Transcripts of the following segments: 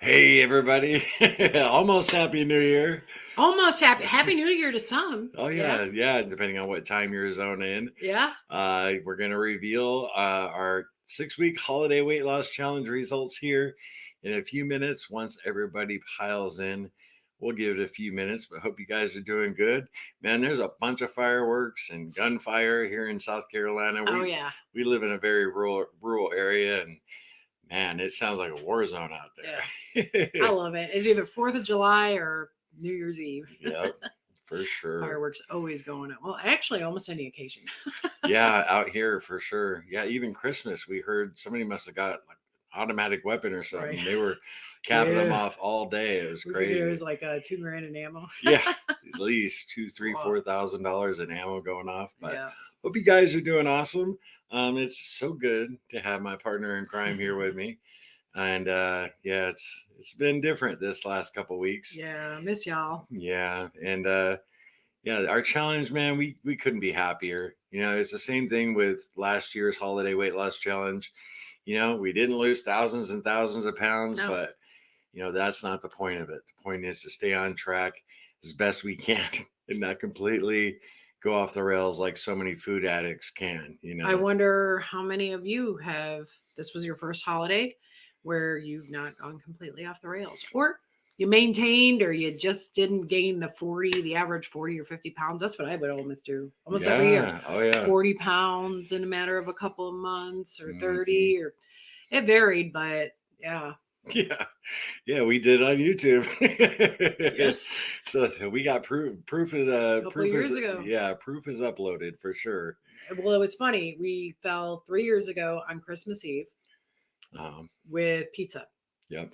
Hey everybody. Almost happy new year. Almost happy New Year to some. Oh Yeah. yeah, depending on what time you're zone in. Yeah. We're gonna reveal our 6-week holiday weight loss challenge results here in a few minutes. Once everybody piles in, we'll give it a few minutes, but hope you guys are doing good. Man, there's a bunch of fireworks and gunfire here in South Carolina. Oh We yeah. we live in a very rural area, and man, it sounds like a war zone out Yeah. I there. love it. It's either 4th of July or New Year's Eve. Yep, for sure. Fireworks always going on. Well, actually almost any occasion. Yeah, out here for sure. Yeah, even Christmas, we heard somebody must have got like automatic weapon or Right. something. They were capping them Yeah. off all day. It was We figured it crazy. was like $2,000 in ammo. Yeah, at least two, three, Wow. $4,000 in ammo going off. But Yeah. hope you guys are doing awesome. It's so good to have my partner in crime here with me. And yeah, it's been different this last couple weeks. Yeah. Miss y'all. Yeah, and yeah, our challenge, man, we couldn't be happier. It's the same thing with last year's holiday weight loss challenge. We didn't lose thousands and thousands of pounds, No. but that's not the point of it. The point is to stay on track as best we can and not completely go off the rails like so many food addicts can. I wonder how many of you this was your first holiday where you've not gone completely off the rails, or you maintained, or you just didn't gain the average 40 or 50 pounds. That's what I would almost do almost every year. Yeah. Oh yeah. 40 pounds in a matter of a couple of months, or Mhm. 30, or it varied, but yeah. Yeah. Yeah, we did on YouTube. Yes. So we got proof is A couple of years ago. yeah, proof is uploaded for sure. Well, it was funny. We fell 3 years ago on Christmas Eve Um, with pizza. yep.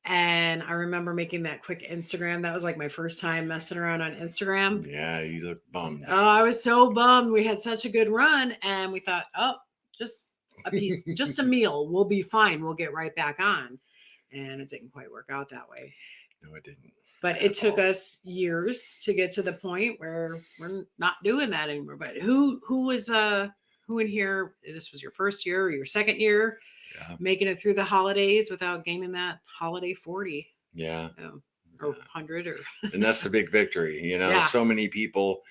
And I remember making that quick Instagram. That was like my first time messing around on Instagram. Yeah, you look bummed. Oh, I was so bummed. We had such a good run, and we thought, oh, just a pizza, just a meal. We'll be fine. We'll get right back on. And it didn't quite work out that way. No, it didn't. But it took us years to get to the point where we're not doing that anymore. But who in here, this was your first year or your second year, making it through the holidays without gaining that holiday 40? Yeah. Or 100 or and that's the big victory. Yeah. So many people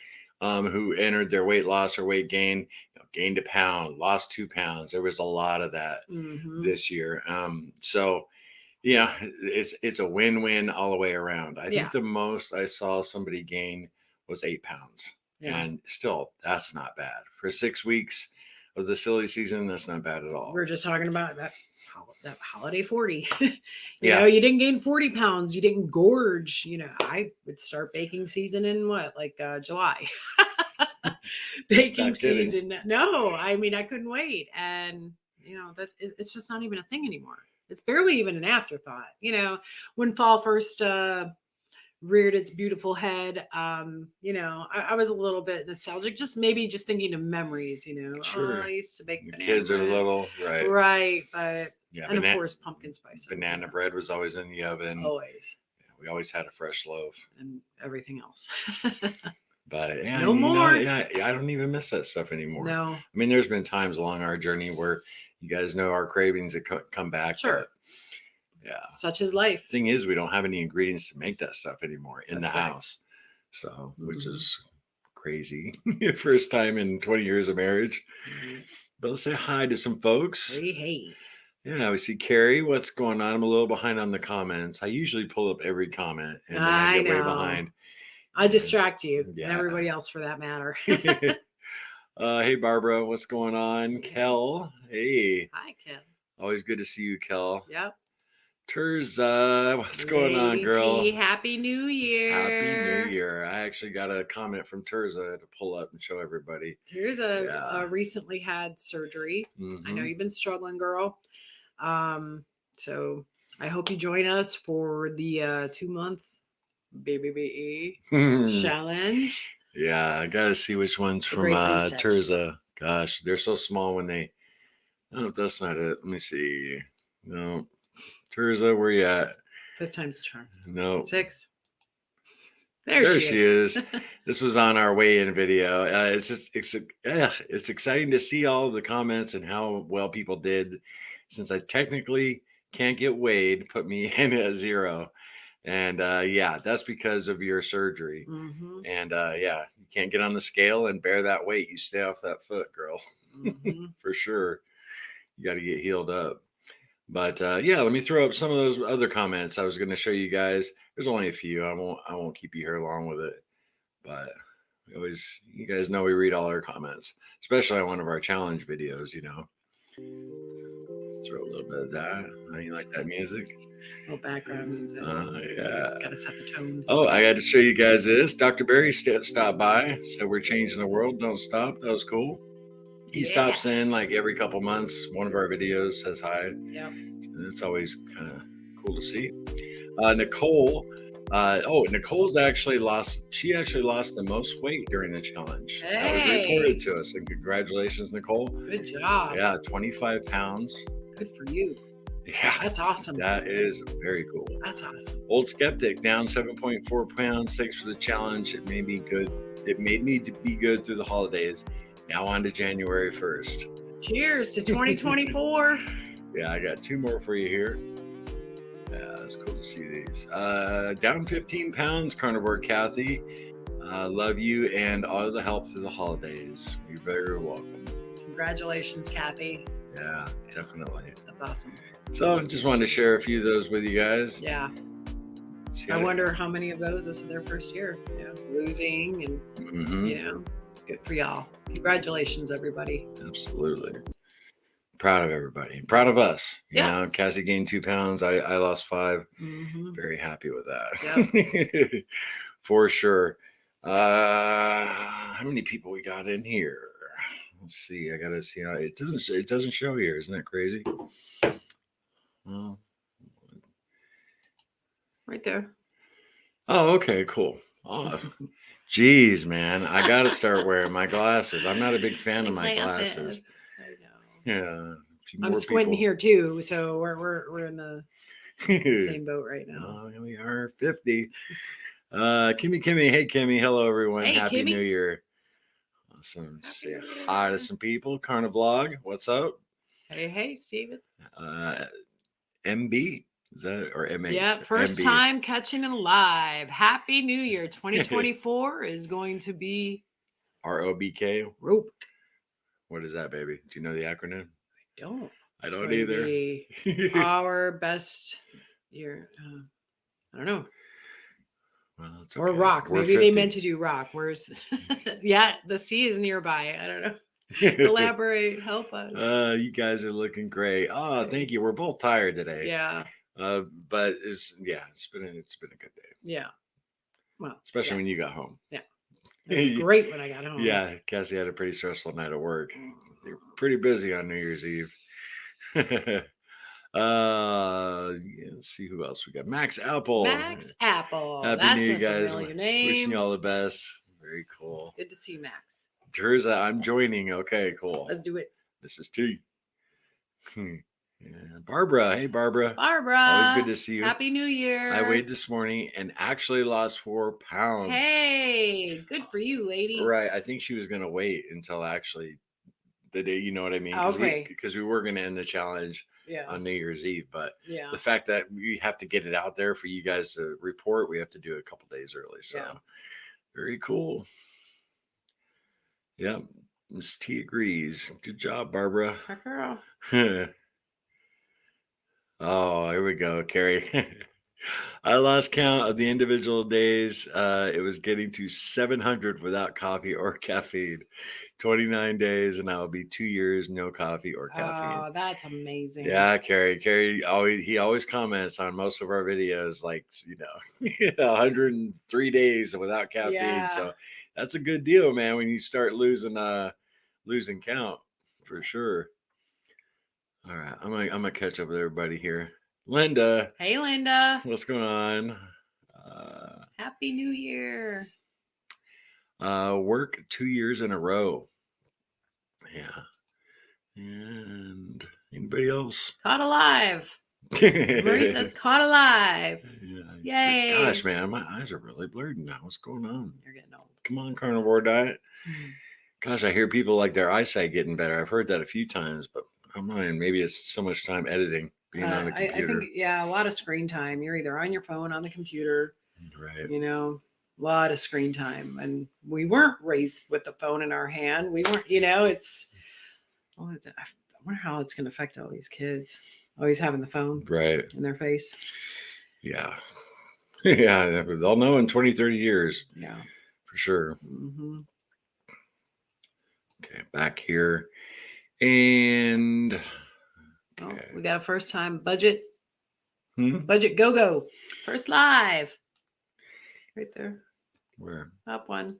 who entered their weight loss or weight gain, gained a pound, lost 2 pounds. There was a lot of that this year. So yeah, it's a win-win all the way around. I think the most I saw somebody gain was 8 pounds. Yeah. And still, that's not bad. For 6 weeks of the silly season, that's not bad at all. We're just talking about that holiday 40. Yeah. You didn't gain 40 pounds. You didn't gorge. I would start baking season in July. Baking season. No, I mean, I couldn't wait. And, that it's just not even a thing anymore. It's barely even an afterthought. When fall first reared its beautiful head, I was a little bit nostalgic, just thinking of memories, Sure. I used to bake banana Kids bread. are little, right? Right, but yeah, and of course pumpkin spice. Banana bread was always in the oven. Always. Yeah, we always had a fresh loaf. And everything else. But yeah, no more. Yeah, I don't even miss that stuff anymore. No. I mean, there's been times along our journey where you guys know our cravings that come back. Sure. Yeah. Such is life. Thing is, we don't have any ingredients to make that stuff anymore in the house. So, which is crazy. First time in 20 years of marriage. But let's say hi to some folks. Hey. Yeah, we see Carrie. What's going on? I'm a little behind on the comments. I usually pull up every comment and then I get way behind. I distract you and everybody else for that matter. Hey, Barbara, what's going on? Kel, hey. Hi, Kel. Always good to see you, Kel. Yep. Terza, what's going on, girl? Happy New Year. Happy New Year. I actually got a comment from Terza to pull up and show everybody. Terza recently had surgery. I know you've been struggling, girl. So I hope you join us for the 2-month BBBE challenge. Yeah, I gotta see which one's from Terza. Gosh, they're so small when they. Oh, that's not it. Let me see. No, Terza, where you at? 5th time's a charm. No. 6. There she is. This was on our weigh-in video. It's exciting to see all the comments and how well people did, since I technically can't get weighed, put me in at 0. And yeah, that's because of your surgery. Mm-hmm. And yeah, you can't get on the scale and bear that weight. You stay off that foot, girl. Mm-hmm. For sure. You got to get healed up. But yeah, let me throw up some of those other comments I was going to show you guys. There's only a few. I won't keep you here long with it. But you guys know we read all our comments, especially on one of our challenge videos, you know. Let's throw a little bit of that. How you like that music? Oh, background music. Yeah. Gotta set the tone. Oh, I got to show you guys this. Dr. Barry stopped by, said we're changing the world. Don't stop. That was cool. He stops in like every couple months. One of our videos says hi. Yep. It's always kind of cool to see. Nicole. Nicole's actually lost. She actually lost the most weight during the challenge. Hey. That was reported to us. And congratulations, Nicole. Good job. Yeah, 25 pounds. Good for you. Yeah, That's awesome. that is very cool. That's awesome. Old Skeptic down 7.4 pounds. Thanks for the challenge. It made me good. It made me to be good through the holidays. Now on to January 1st. Cheers to 2024. Yeah, I got 2 more for you here. Yeah, it's cool to see these. Down 15 pounds, Carnivore Kathy. Love you and all the help through the holidays. You're very welcome. Congratulations, Kathy. Yeah, definitely. That's awesome. So just wanted to share a few of those with you guys. Yeah. I wonder how many of those, this is their first year, losing and, good for y'all. Congratulations, everybody. Absolutely. Proud of everybody. Proud of us. You Yeah. know, Cassie gained 2 pounds. I lost 5. Mm-hmm. Very happy with that. Yep. For sure. How many people we got in here? Let's see. I gotta see how it doesn't show here. Isn't that crazy? Well, right there. Oh, okay, cool. Oh, geez, man, I gotta start wearing my glasses. I'm not a big fan of my glasses. I know. Yeah, I'm squinting here too, so we're in the same boat right now. Oh, we are 50. Kimmy, hey Kimmy, hello everyone. Hey, Happy Kimmy. New Year. Awesome. Say hi to some people. Carnivlog, what's up? Hey, Steven. MB, is that or MH? Yeah, first MB. time catching it live. Happy New Year. 2024 is going to be ROBK. Rope. What is that, baby? Do you know the acronym? I don't It's either. be our best year. I don't know. Well, it's or okay. rock. We're Maybe 50. they meant to do rock. Where's yeah, the sea is nearby. I don't know. Elaborate, help us. You guys are looking great. Oh, thank you. We're both tired today. Yeah. But it's been a good day. Yeah. Well, especially when you got home. Yeah. It was great when I got home. Yeah, Cassie had a pretty stressful night at work. They were pretty busy on New Year's Eve. Let's see who else we got. Max Apple. Max Apple. Happy That's New Year, a guys. familiar name. Wishing you all the best. Very cool. Good to see you, Max. Teresa, I'm joining. Okay, cool. Let's do it. This is T. Yeah. Barbara. Hey, Barbara. Barbara. Always good to see you. Happy New Year. I weighed this morning and actually lost 4 pounds. Hey, good for you, lady. Right. I think she was going to wait until actually the day, you know what I mean? Okay. Because we were going to end the challenge on New Year's Eve. But the fact that we have to get it out there for you guys to report, we have to do it a couple days early. So very cool. Yeah. Miss T agrees. Good job, Barbara. Our girl. Oh, here we go, Carrie. I lost count of the individual days. It was getting to 700 without coffee or caffeine. 29 days, and I will be 2 years no coffee or caffeine. Oh, that's amazing. Yeah, Carrie. He always comments on most of our videos, like 103 days without caffeine. Yeah. So that's a good deal, man. When you start losing count, for sure. All right, I'm gonna catch up with everybody here. Linda. Hey, Linda. What's going on? Happy New Year. Work 2 years in a row. Yeah. And anybody else? Caught alive. Marie says caught alive. Yeah. Yay. Gosh, man, my eyes are really blurred now. What's going on? You're getting old. Come on, carnivore diet. Gosh, I hear people like their eyesight getting better. I've heard that a few times, but I'm not. Maybe it's so much time editing. being on a I computer. think, yeah, a lot of screen time. You're either on your phone, on the computer, Right. you know, a lot of screen time. And we weren't raised with the phone in our hand. We weren't, it's, I wonder how it's going to affect all these kids always having the phone Right. in their face. Yeah. Yeah. They'll know in 20, 30 years. Yeah. For sure. Mm-hmm. Okay. Back here. And Oh, we got a first time budget. Hmm? Budget go. First live. Right there. Where? Up one.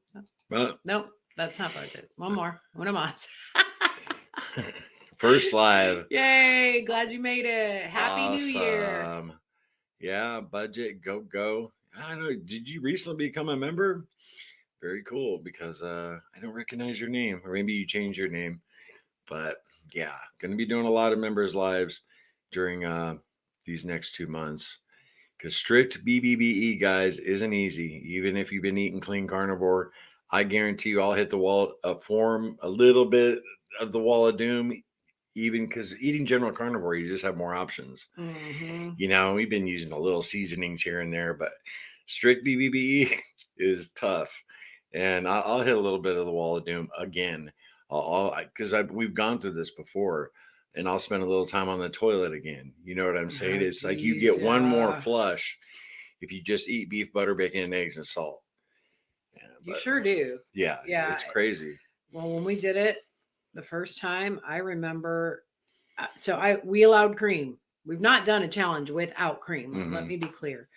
Well, Nope. That's not budget. One more. Una más. first live. Yay. Glad you made it. Happy New Year. Awesome. Yeah, budget go. I don't know. Did you recently become a member? Very cool, because I don't recognize your name, or maybe you changed your name. But yeah, going to be doing a lot of members lives during these next 2 months, because strict BBBE, guys, isn't easy. Even if you've been eating clean carnivore, I guarantee you I'll hit the wall, form a little bit of the wall of doom. Even because eating general carnivore, you just have more options. Mm-hmm. We've been using a little seasonings here and there, but strict BBBE is tough. And I'll hit a little bit of the wall of doom again. Because we've gone through this before, and I'll spend a little time on the toilet again. You know what I'm saying? Oh, It's like you geez, get one more yeah. flush if you just eat beef, butter, bacon, and eggs and salt. Yeah, You but sure do. yeah, Yeah. it's crazy. Well, when we did it the first time, I remember. We allowed cream. We've not done a challenge without cream. Mhm. Let me be clear.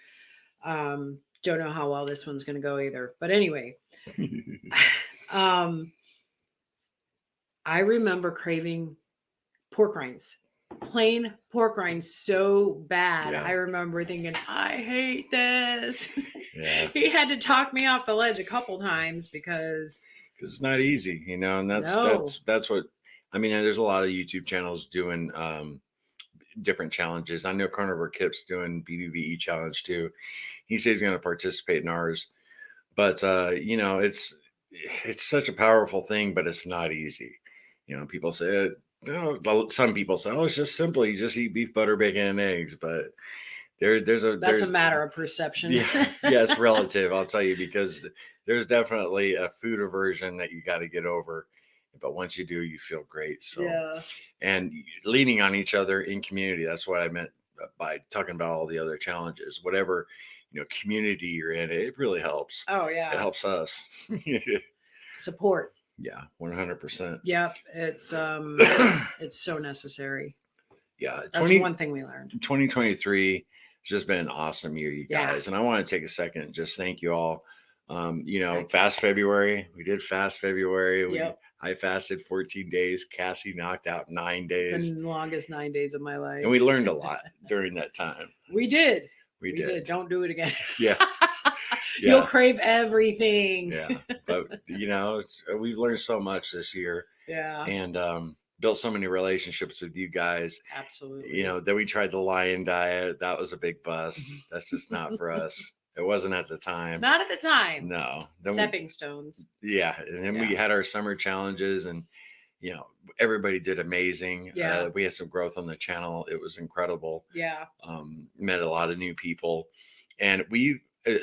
Don't know how well this one's going to go either. But anyway, I remember craving pork rinds, plain pork rinds, so bad. Yeah. I remember thinking, I hate this. Yeah. He had to talk me off the ledge a couple times because it's not easy, and that's what I mean. There's a lot of YouTube channels doing different challenges. I know Carnivore Crisps doing BBBE challenge too. He says he's going to participate in ours, but it's such a powerful thing, but it's not easy. People say, some people say, oh, it's just simple. You just eat beef, butter, bacon, and eggs. But there's a matter of perception. Yeah, it's relative. I'll tell you, because there's definitely a food aversion that you got to get over. But once you do, you feel great. So, yeah. And leaning on each other in community. That's what I meant by talking about all the other challenges. Whatever community you're in, it really helps. Oh yeah, it helps us. Support. Yeah, 100%. Yep, it's so necessary. Yeah, that's one thing we learned. 2023 has just been an awesome year, you guys. And I want to take a second and just thank you all. Fast February. We did Fast February. Yep. I fasted 14 days. Cassie knocked out 9 days. The longest 9 days of my life. And we learned a lot during that time. We did. We did. Don't do it again. Yeah. You'll crave everything. Yeah. But, we've learned so much this year. Yeah. And built so many relationships with you guys. Absolutely. Then we tried the lion diet. That was a big bust. That's just not for us. It wasn't at the time. Not at the time. No. Stepping stones. Yeah. And then we had our summer challenges, and, everybody did amazing. Yeah. We had some growth on the channel. It was incredible. Yeah. Met a lot of new people. And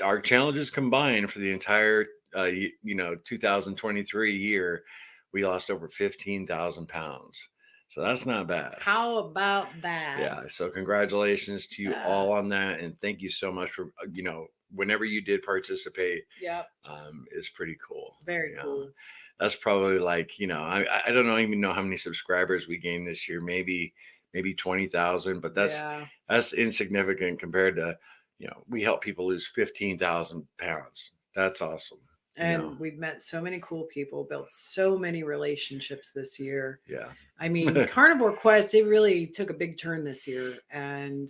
our challenges combined for the entire, 2023 year, we lost over 15,000 pounds. So that's not bad. How about that? Yeah. So congratulations to you all on that. And thank you so much for, whenever you did participate. Yep. It's pretty cool. Very cool. That's probably like, I don't even know how many subscribers we gained this year. Maybe 20,000, but that's insignificant compared to, we help people lose 15,000 pounds. That's awesome. And we've met so many cool people, built so many relationships this year. Yeah. I mean, Carnivore Quest, it really took a big turn this year. And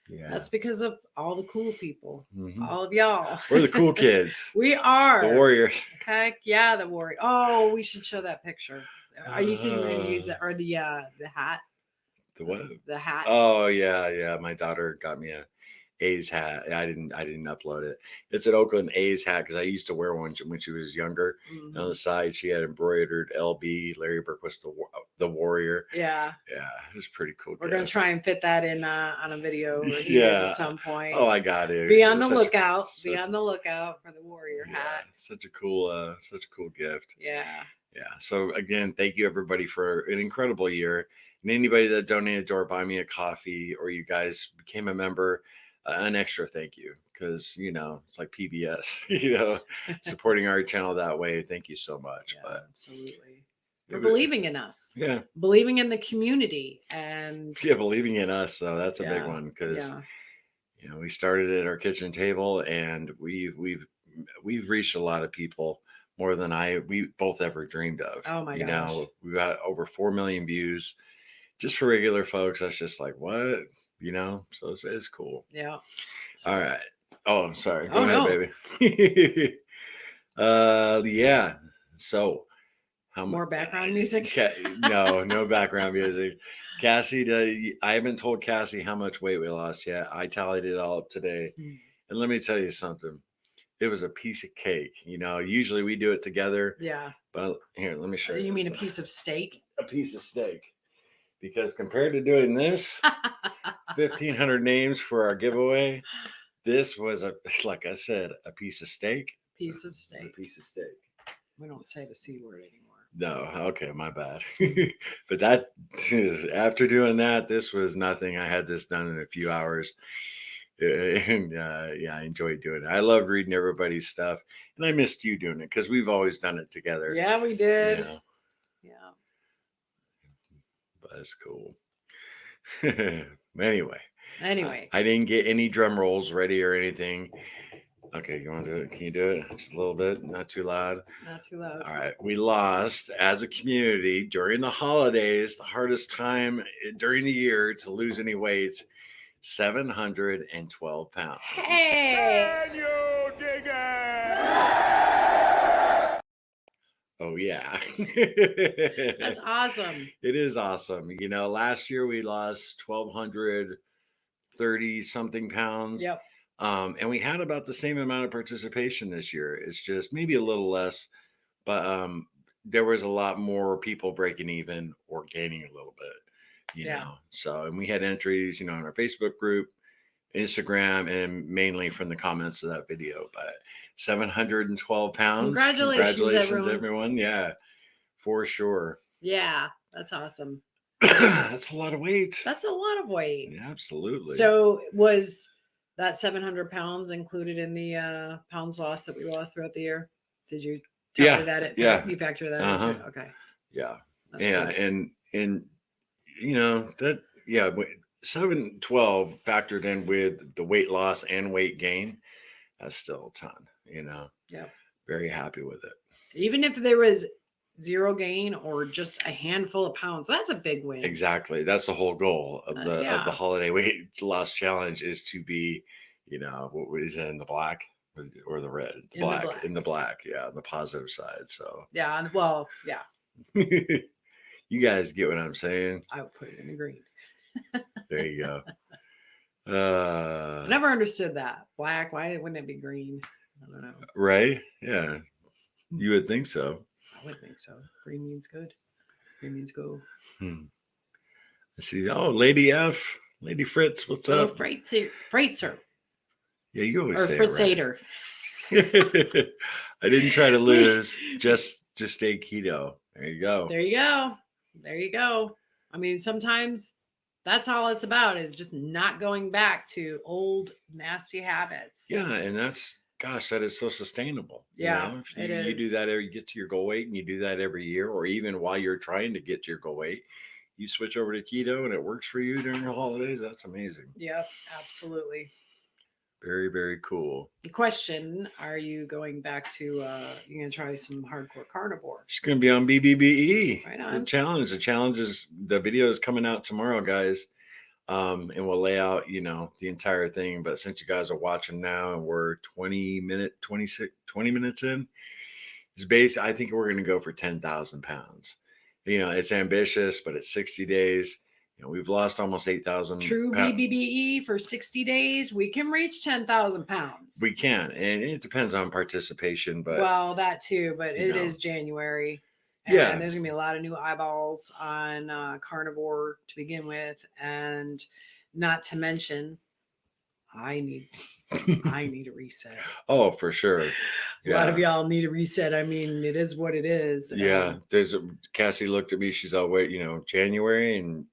that's because of all the cool people. Mm-hmm. All of y'all. We're the cool kids. We are. The warriors. Heck yeah, the warrior. Oh, we should show that picture. Are you saying we're going to use that? Or the hat? The what? The hat. Oh, yeah. My daughter got me A's hat. I didn't upload it. It's an Oakland A's hat because I used to wear one when she was younger. And on the side, she had embroidered LB, Larry Berquist, the Warrior. Yeah. Yeah, it was pretty cool. We're going to try and fit that in on a video or Yeah. at some point. Oh, I got it. Be on the lookout. Be on the lookout for the Warrior hat. Such a cool gift. Yeah. Yeah. So again, thank you everybody for an incredible year. And anybody that donated or buy me a coffee, or you guys became a member, an extra thank you, because it's like PBS, supporting our channel that way. Thank you so much. Yeah, but absolutely. For believing in us. Yeah. Believing in the community and believing in us. So that's a big one, because we started at our kitchen table, and we've reached a lot of people, more than we both ever dreamed of. Oh my gosh. We've got over 4 million views just for regular folks. That's just like, what, so it's cool. Yeah. So, all right. Oh, I'm sorry. Go ahead, baby. Yeah. So more background music? No background music. Cassie, I haven't told Cassie how much weight we lost yet. I tallied it all up today. And let me tell you something. It was a piece of cake. Usually we do it together. Yeah. But here, let me show you. You mean a piece of steak? A piece of steak. Because compared to doing this, 1,500 names for our giveaway, this was, like I said, a piece of steak. Piece of steak. A piece of steak. We don't say the C word anymore. No, okay, my bad. But after doing that, this was nothing. I had this done in a few hours. And I enjoyed doing it. I love reading everybody's stuff, and I missed you doing it because we've always done it together. Yeah, we did. Yeah. But it's cool. Anyway, I didn't get any drum rolls ready or anything. Okay, you want to do it? Can you do it? Just a little bit, not too loud. Not too loud. All right. We lost as a community during the holidays, the hardest time during the year to lose any weight, 712 pounds. Hey! Can you dig it? Oh, yeah. That's awesome. It is awesome. Last year we lost 1,230 something pounds. Yep. And we had about the same amount of participation this year. It's just maybe a little less, but there was a lot more people breaking even or gaining a little bit, you know. So, and we had entries, in our Facebook group, Instagram, and mainly from the comments of that video. But 712 pounds. Congratulations, everyone. Yeah, for sure. Yeah, that's awesome. That's a lot of weight. That's a lot of weight. Yeah, absolutely. So was that 700 pounds included in the pounds lost that we lost throughout the year? Did you tell me that? You factor that into it? Okay. Yeah. That's good. And 712 factored in with the weight loss and weight gain. That's still a ton, Yeah. Very happy with it. Even if there was zero gain or just a handful of pounds, that's a big win. Exactly. That's the whole goal of the holiday weight loss challenge, is to be, what was it, in the black or the red? In the black. Yeah. On the positive side. So yeah. Well, yeah. You guys get what I'm saying? I would put it in the green. There you go. I never understood that. Black, why wouldn't it be green? I don't know. Right? Yeah. You would think so. I would think so. Green means good. Green means go. I see. Oh, Lady F, Lady Fritz, what's up? Freitzer. Yeah, you always or say Fritzator. Right. I didn't try to lose. Just stay keto. There you go. There you go. There you go. I mean, sometimes that's all it's about, is just not going back to old nasty habits. Yeah, and that is so sustainable. Yeah, if you do that, you get to your goal weight, and you do that every year, or even while you're trying to get to your goal weight, you switch over to keto and it works for you during the holidays. That's amazing. Yep, absolutely. Very, very cool. The question, are you going back to, you're going to try some hardcore carnivore? It's going to be on BBBE. Right on. The challenge is, the video is coming out tomorrow, guys. And we'll lay out, the entire thing. But since you guys are watching now and we're 20 minutes in, I think we're going to go for 10,000 pounds. It's ambitious, but it's 60 days. we've lost almost 8,000 True pounds. BBBE for 60 days, we can reach 10,000 pounds. We can, and it depends on participation, but Well, that too, but it know. is January. Yeah. And there's gonna be a lot of new eyeballs on carnivore to begin with, and not to mention, I need a reset. Oh, for sure. A lot of y'all need a reset. I mean, it is what it is. Yeah. Cassie looked at me. She's all, wait, January, and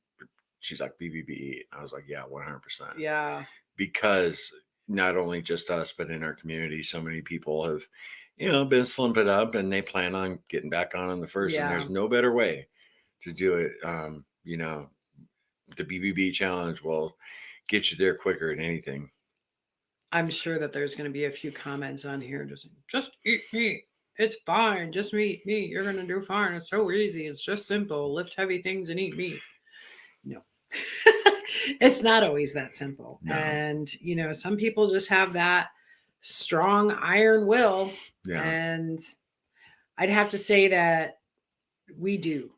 she's like BBBE. I was like, yeah, 100%. Yeah. Because not only just us, but in our community, so many people have, been slumping up, and they plan on getting back on the first. And there's no better way to do it. The BBB challenge will get you there quicker than anything. I'm sure that there's going to be a few comments on here just eat meat. It's fine. Just eat meat. You're going to do fine. It's so easy. It's just simple. Lift heavy things and eat meat. No. It's not always that simple. No. And, some people just have that strong iron will. Yeah. And I'd have to say that we do.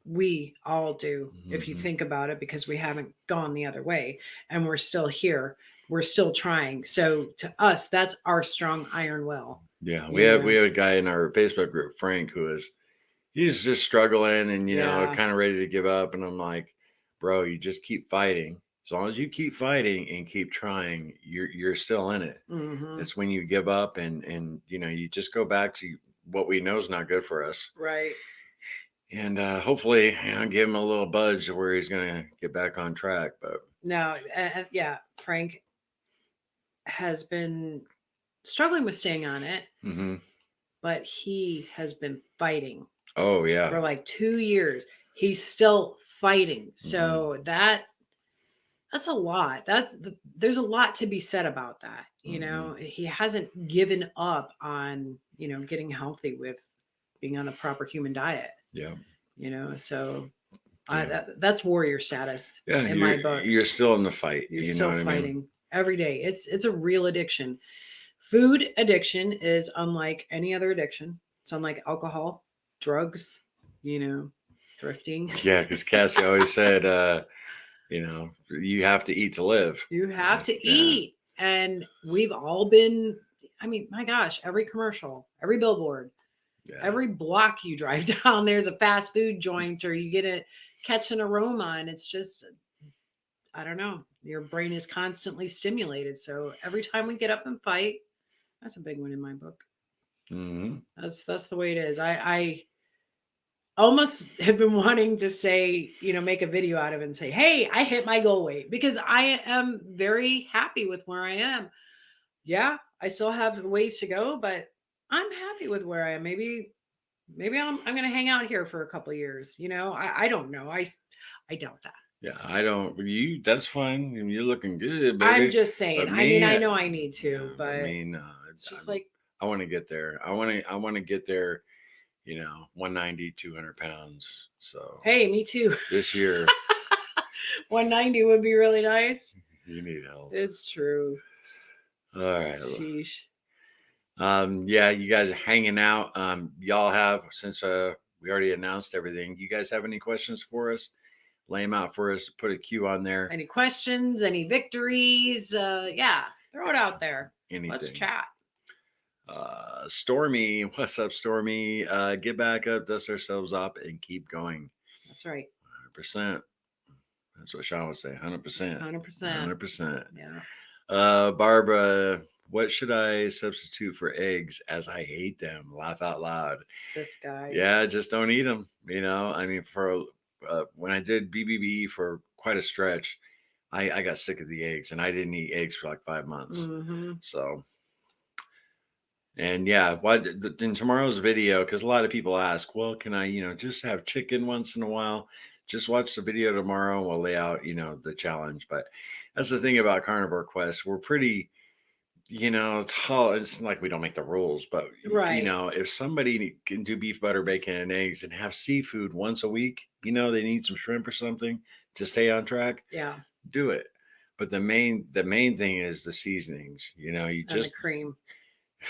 We all do, if you think about it, because we haven't gone the other way and we're still here. We're still trying. So to us, that's our strong iron will. Yeah. We have a guy in our Facebook group, Frank, he's just struggling and, kind of ready to give up. And I'm like, bro, you just keep fighting. As long as you keep fighting and keep trying, you're still in it. Mm-hmm. It's when you give up and you just go back to what we know is not good for us. Right. And hopefully, give him a little budge where he's going to get back on track. But no, Frank has been struggling with staying on it, but he has been fighting. Oh, yeah. For like 2 years. He's still fighting. So that's a lot. There's a lot to be said about that. He hasn't given up on, getting healthy with being on a proper human diet. Yeah. So that's warrior status in my book. You're still in the fight. You're still fighting every day. It's a real addiction. Food addiction is unlike any other addiction. It's unlike alcohol, drugs, thrifting. Yeah, because Cassie always said, you have to eat to live. You have to eat. And we've all been, my gosh, every commercial, every billboard, every block you drive down, there's a fast food joint, or you get to catch an aroma, and it's just, I don't know, your brain is constantly stimulated. So every time we get up and fight, that's a big one in my book. Mm-hmm. That's the way it is. I almost have been wanting to say, make a video out of it and say, hey, I hit my goal weight, because I am very happy with where I am. Yeah, I still have ways to go, but I'm happy with where I am. Maybe I'm going to hang out here for a couple of years. I don't know. I doubt that. Yeah, I don't. That's fine. You're looking good, baby. I'm just saying. I know I need to, but it's just I want to get there. I want to get there. 190, 200 pounds. So hey, me too. This year, 190 would be really nice. You need help. It's true. All right. Sheesh. You guys are hanging out. Y'all have, since we already announced everything, you guys have any questions for us? Lay them out for us. Put a Q on there. Any questions? Any victories? Throw it out there. Anything. Let's chat. Stormy, what's up, Stormy? Get back up, dust ourselves up, and keep going. That's right. 100%. That's what Sean would say. 100%. 100%. 100%. Yeah. Barbara, what should I substitute for eggs, as I hate them? Laugh out loud. This guy. Yeah, just don't eat them. For when I did BBB for quite a stretch, I got sick of the eggs, and I didn't eat eggs for like 5 months. Mm-hmm. So. And in tomorrow's video, because a lot of people ask, well, can I, just have chicken once in a while? Just watch the video tomorrow. We'll lay out, the challenge. But that's the thing about Carnivore Quest. We're pretty, it's like we don't make the rules, but right. If somebody can do beef, butter, bacon, and eggs and have seafood once a week, they need some shrimp or something to stay on track. Yeah. Do it. But the main thing is the seasonings. And the cream.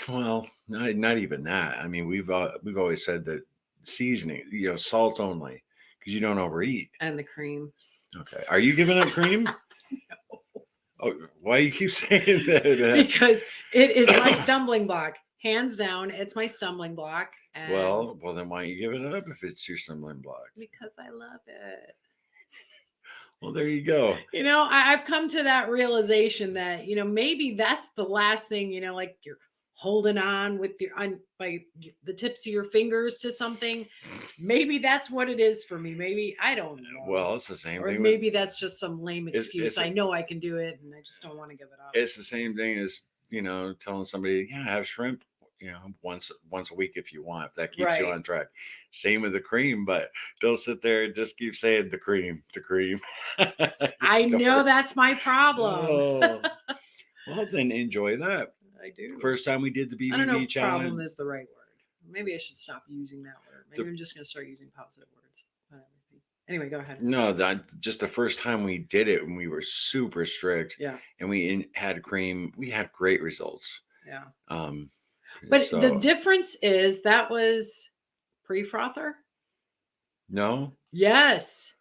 Well, not even that. We've always said that seasoning, salt only, because you don't overeat. And the cream. Okay. Are you giving up cream? No. Oh, why you keep saying that? Because it is my stumbling block. Hands down, it's my stumbling block. And Well, then why don't you give it up if it's your stumbling block? because I love it. Well, there you go. You know, I've come to that realization that, you know, maybe that's the last thing, you know, like you're holding on with by the tips of your fingers to something. Maybe that's what it is for me. Maybe I don't know. Well, it's the same Or thing. maybe that's just some lame excuse. it's I know I can do it and I just don't want to give it up. It's the same thing as, telling somebody, yeah, have shrimp, once a week if you want, if that keeps you Right. on track. Same with the cream, but don't sit there and just keep saying the cream. I know that's my problem. Oh. Well, then enjoy that. I do. First time we did the BBB I don't know if challenge. problem is the right word. Maybe I should stop using that word. Maybe I'm just going to start using positive words. Anyway, go ahead. No, just the first time we did it, when we were super strict. Yeah. And we had cream, we had great results. Yeah. But the difference is that was pre-frother. No. Yes.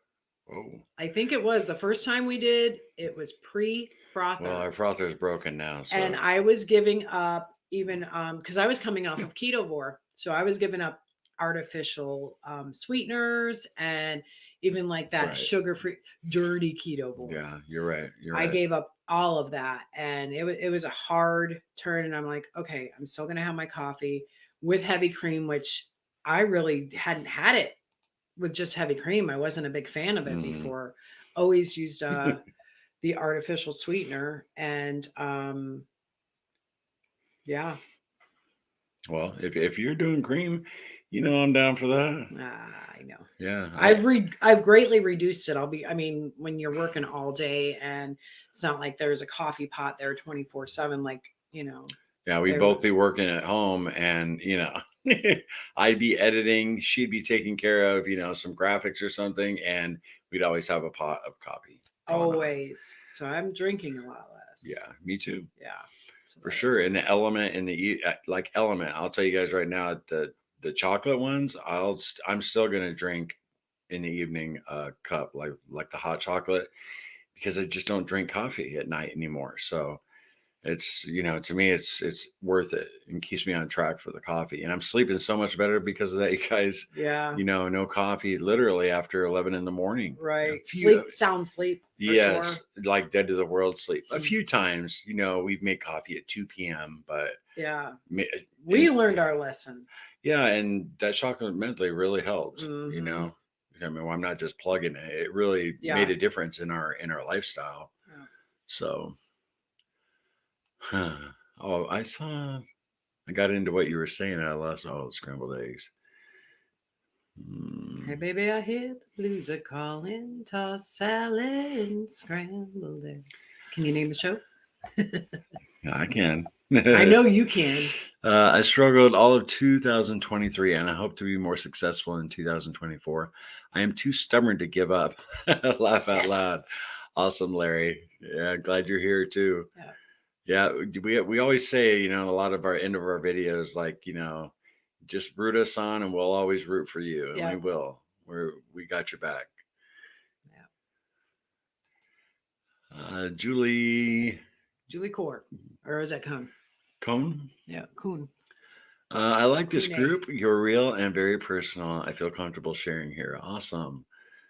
Oh. I think it was the first time we did. It was pre-frother. Well, our frother's broken now. So. And I was giving up even because I was coming off of Ketovore, so I was giving up artificial sweeteners and even like that sugar-free, dirty Ketovore. Yeah, you're right. I gave up all of that, and it was a hard turn. And I'm like, okay, I'm still gonna have my coffee with heavy cream, which I really hadn't had it with just heavy cream. I wasn't a big fan of it before. Always used the artificial sweetener, and yeah. Well, if you're doing cream, I'm down for that. I know. Yeah. I've greatly reduced it. When you're working all day and it's not like there's a coffee pot there 24/7, like, Yeah, we'd both be working at home, and I'd be editing, she'd be taking care of, some graphics or something, and we'd always have a pot of coffee. Always. So I'm drinking a lot less. Yeah, me too. Yeah. So for sure. And the Element and the Element, I'll tell you guys right now, the chocolate ones, I'm still gonna drink in the evening a cup like the hot chocolate, because I just don't drink coffee at night anymore. So it's, to me, it's worth it and keeps me on track for the coffee. And I'm sleeping so much better because of that, you guys. Yeah. No coffee literally after 11 in the morning. Right. Sound sleep. Yes. Sure. Like dead to the world sleep. A few times, we've made coffee at 2 p.m., but yeah, we learned our lesson. Yeah. And that chocolate mentally really helps, I'm not just plugging it. It really made a difference in our lifestyle. Yeah. So, oh, I got into what you were saying, and I lost all the scrambled eggs. Hey, baby, I hear the blues are calling, toss salad and scrambled eggs. Can you name the show? Yeah, I can. I know you can. I struggled all of 2023, and I hope to be more successful in 2024. I am too stubborn to give up. Laugh out loud. Awesome, Larry. Yeah, glad you're here too. Yeah, we always say, a lot of our end of our videos, like, just root us on, and we'll always root for you, and we will. We got your back. Yeah. Julie Core, or is that Cone? Cone? Yeah, Cone. I like this group. You're real and very personal. I feel comfortable sharing here. Awesome.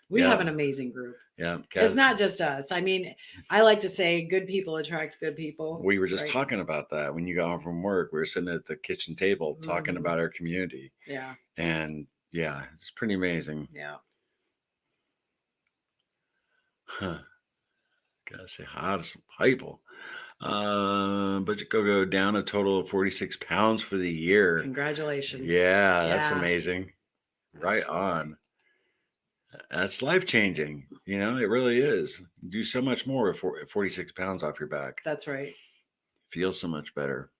We have an amazing group. Yeah. It's not just us. I like to say good people attract good people. We were just talking about that when you got home from work. We were sitting at the kitchen table talking about our community. Yeah. And yeah, it's pretty amazing. Yeah. Huh. Gotta say hi to some people. But you go down a total of 46 pounds for the year. Congratulations. Yeah, that's amazing. Right on. That's life-changing. It really is. You do so much more with 46 pounds off your back. That's right. Feel so much better.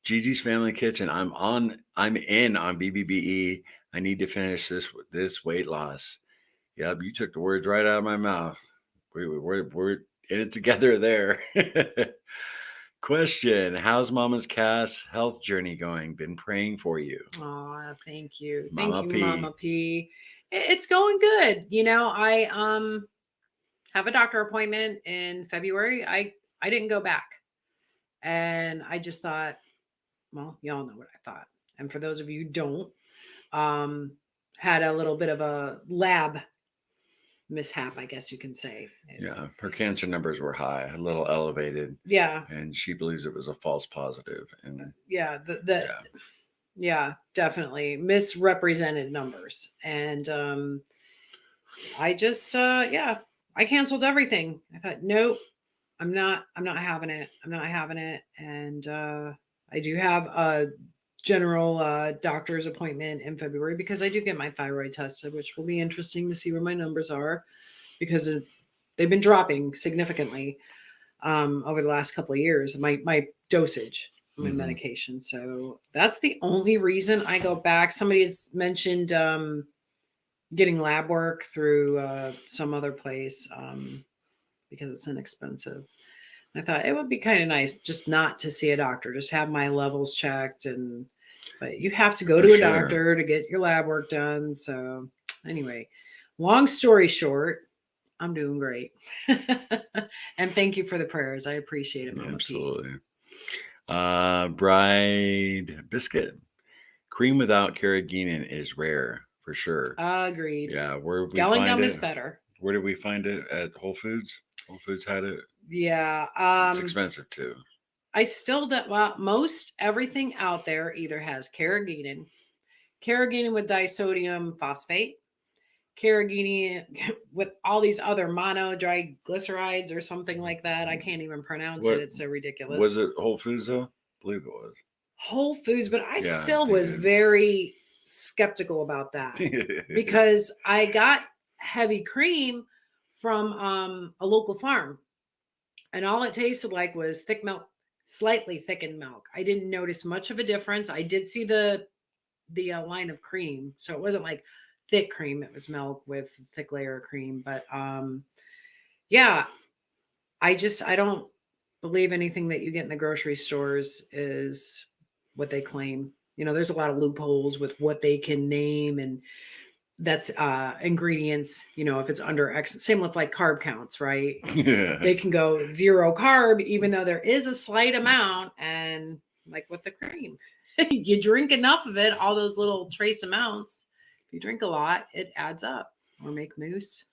Gigi's Family Kitchen. I'm in on BBBE. I need to finish this weight loss. Yep, you took the words right out of my mouth. We're in it together there. Question: how's Mama's Cass health journey going? Been praying for you. Oh, thank you. Mama Thank you, P. Mama P. It's going good. have a doctor appointment in February. I didn't go back. And I just thought, well, y'all know what I thought. And for those of you who don't, had a little bit of a lab mishap, I guess you can say. Yeah, her cancer numbers were high, a little elevated. Yeah. And she believes it was a false positive. And yeah, yeah, definitely misrepresented numbers. And I just I canceled everything. I thought, nope, I'm not having it. I'm not having it. And I do have a general doctor's appointment in February because I do get my thyroid tested, which will be interesting to see where my numbers are, because they've been dropping significantly over the last couple of years. My dosage, my medication. So that's the only reason I go back. Somebody has mentioned getting lab work through some other place because it's inexpensive. I thought it would be kind of nice just not to see a doctor, just have my levels checked. But you have to go to a doctor to get your lab work done. So anyway, long story short, I'm doing great. And thank you for the prayers. I appreciate it, Mama Absolutely. Bride biscuit. Cream without carrageenan is rare for sure. Agreed. Yeah, where we Yelling find gum it? is better. Where did we find it? At Whole Foods? Whole Foods had it. Yeah. It's expensive too. I still don't. Well, most everything out there either has carrageenan with disodium phosphate, carrageenan with all these other monoglycerides or something like that. I can't even pronounce it. It's so ridiculous. Was it Whole Foods though? I believe it was Whole Foods, but I still was very skeptical about that because I got heavy cream from a local farm, and all it tasted like was thick milk, slightly thickened milk. I didn't notice much of a difference. I did see the line of cream, so it wasn't like thick cream. It was milk with a thick layer of cream. But yeah, I don't believe anything that you get in the grocery stores is what they claim. There's a lot of loopholes with what they can name, and that's ingredients, if it's under X. Same with like carb counts, right? Yeah. They can go 0 carb, even though there is a slight amount. And like with the cream, you drink enough of it, all those little trace amounts. If you drink a lot, it adds up. Or make mousse.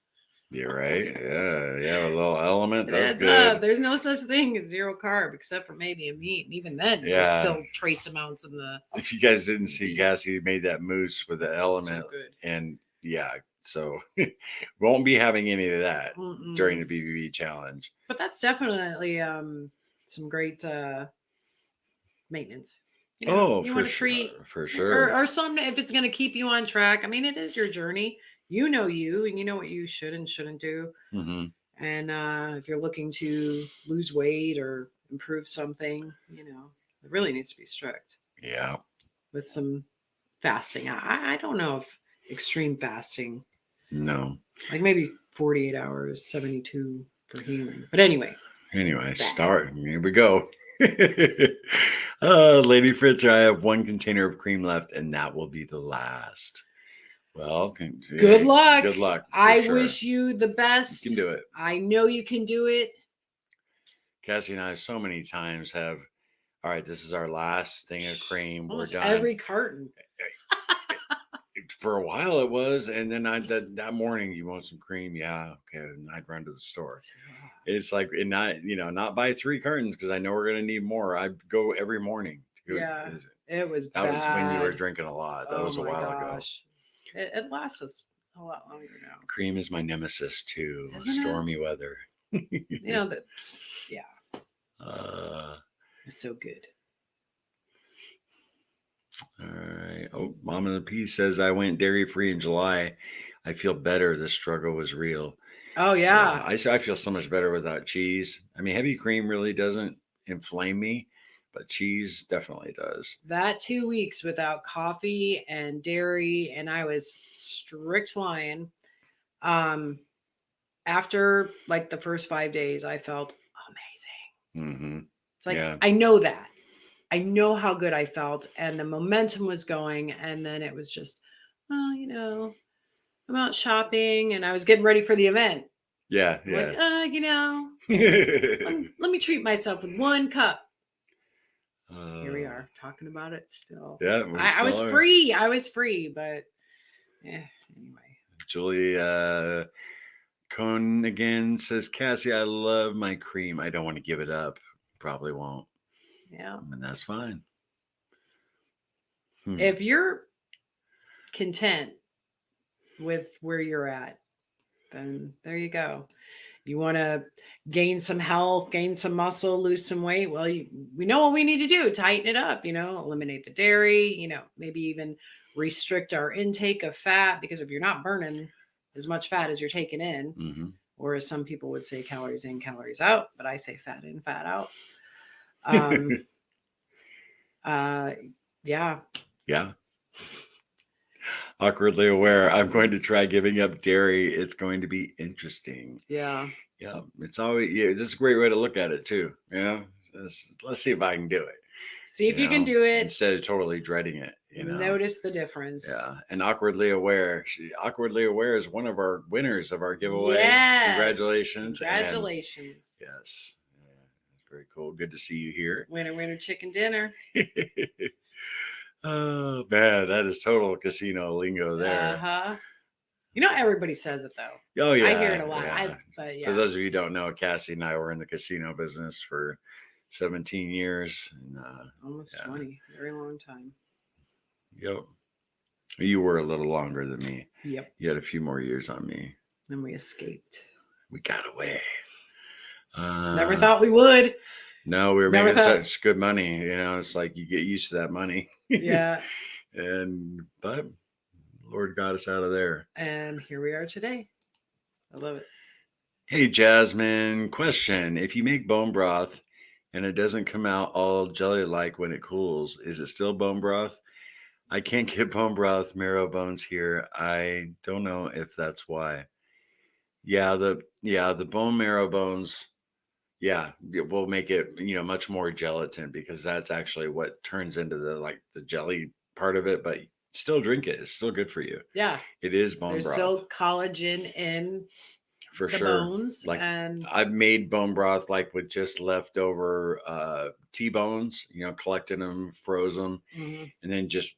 You're right. Yeah, a little element. That's good. Up. There's no such thing as 0 carb, except for maybe a meat, and even then, there's still trace amounts in the. If you guys didn't see, Cassie made that mousse with the element, so good. And so won't be having any of that during the BBB challenge. But that's definitely some great maintenance. You want to treat for sure, or some, if it's going to keep you on track. I mean, it is your journey. You know you, and you know what you should and shouldn't do. And if you're looking to lose weight or improve something, it really needs to be strict. Yeah. With some fasting. I don't know if extreme fasting. No. Like maybe 48 hours, 72 for healing. But anyway. Start. Here we go. Lady Fritz, I have 1 container of cream left, and that will be the last. Well, good luck. Good luck. I wish you the best. You can do it. I know you can do it. Cassie and I so many times have, all right, this is our last thing of cream. Almost we're done. Every carton. For a while it was, and then that morning, you want some cream? Yeah, okay. And I'd run to the store. It's like, and not buy 3 cartons because I know we're gonna need more. I'd go every morning. It was that bad. was when you were drinking a lot. That was a while ago. It lasts us a lot longer now. Cream is my nemesis too. Isn't stormy weather. That's it's so good. All right. Oh, Mama the P says I went dairy free in July. I feel better. The struggle was real. Oh yeah. I feel so much better without cheese. I mean, heavy cream really doesn't inflame me, but cheese definitely does. That 2 weeks without coffee and dairy, and I was strict lion. After like the first 5 days, I felt amazing. It's like, I know that. I know how good I felt, and the momentum was going. And then it was just, well, I'm out shopping, and I was getting ready for the event. Yeah, I'm like, yeah. let me treat myself with 1 cup. Here we Uh, are talking about it still. Yeah, we I was still are. free. I was free, but anyway. Julie Cohn again says, Cassie, I love my cream. I don't want to give it up. Probably won't. Yeah. And that's fine. If you're content with where you're at, then there you go. You want to gain some health, gain some muscle, lose some weight. Well, we know what we need to do. Tighten it up, eliminate the dairy, maybe even restrict our intake of fat, because if you're not burning as much fat as you're taking in, or as some people would say, calories in, calories out, but I say fat in, fat out. Yeah. Yeah. Awkwardly aware. I'm going to try giving up dairy. It's going to be interesting. Yeah. Yeah. It's always, this is a great way to look at it too. Let's see if I can do it. See if you can do it instead of totally dreading it. Notice the difference. Yeah. And awkwardly aware. Awkwardly aware is one of our winners of our giveaway. Yes. Congratulations. Congratulations. Yes. Very cool. Good to see you here. Winner, winner, chicken dinner. Oh man, that is total casino lingo there. Everybody says it though. Oh yeah, I hear it a lot. Yeah. For those of you who don't know, Cassie and I were in the casino business for 17 years. And, almost 20. Very long time. Yep. You were a little longer than me. Yep. You had a few more years on me. Then we escaped. We got away. Never thought we would. No, we were making such good money. It's like you get used to that money. Yeah. But Lord got us out of there. And here we are today. I love it. Hey, Jasmine, question. If you make bone broth and it doesn't come out all jelly-like when it cools, is it still bone broth? I can't get bone broth marrow bones here. I don't know if that's why. Yeah, the bone marrow bones, it will make it, much more gelatin, because that's actually what turns into the jelly part of it, but still drink it. It's still good for you. Yeah. It is bone There's broth. still collagen in for the sure. bones. And I've made bone broth with just leftover T-bones, collected them, froze them, and then just,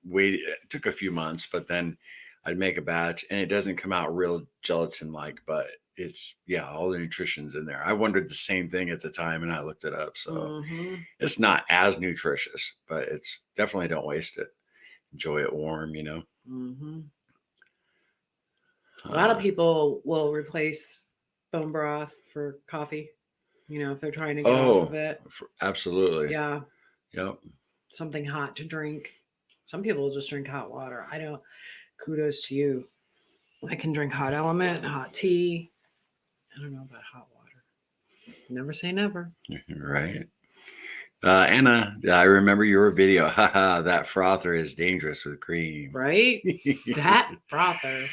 waited. It took a few months, but then I'd make a batch and it doesn't come out real gelatin-like, but it's, all the nutrition's in there. I wondered the same thing at the time and I looked it up. So it's not as nutritious, but it's definitely, don't waste it. Enjoy it warm, A lot of people will replace bone broth for coffee, if they're trying to get off of it. Absolutely. Yeah. Yep. Something hot to drink. Some people will just drink hot water. Kudos to you. I can drink hot element, hot tea. I don't know about hot water. Never say never. Right. Anna, I remember your video. Haha, that frother is dangerous with cream. Right? That frother.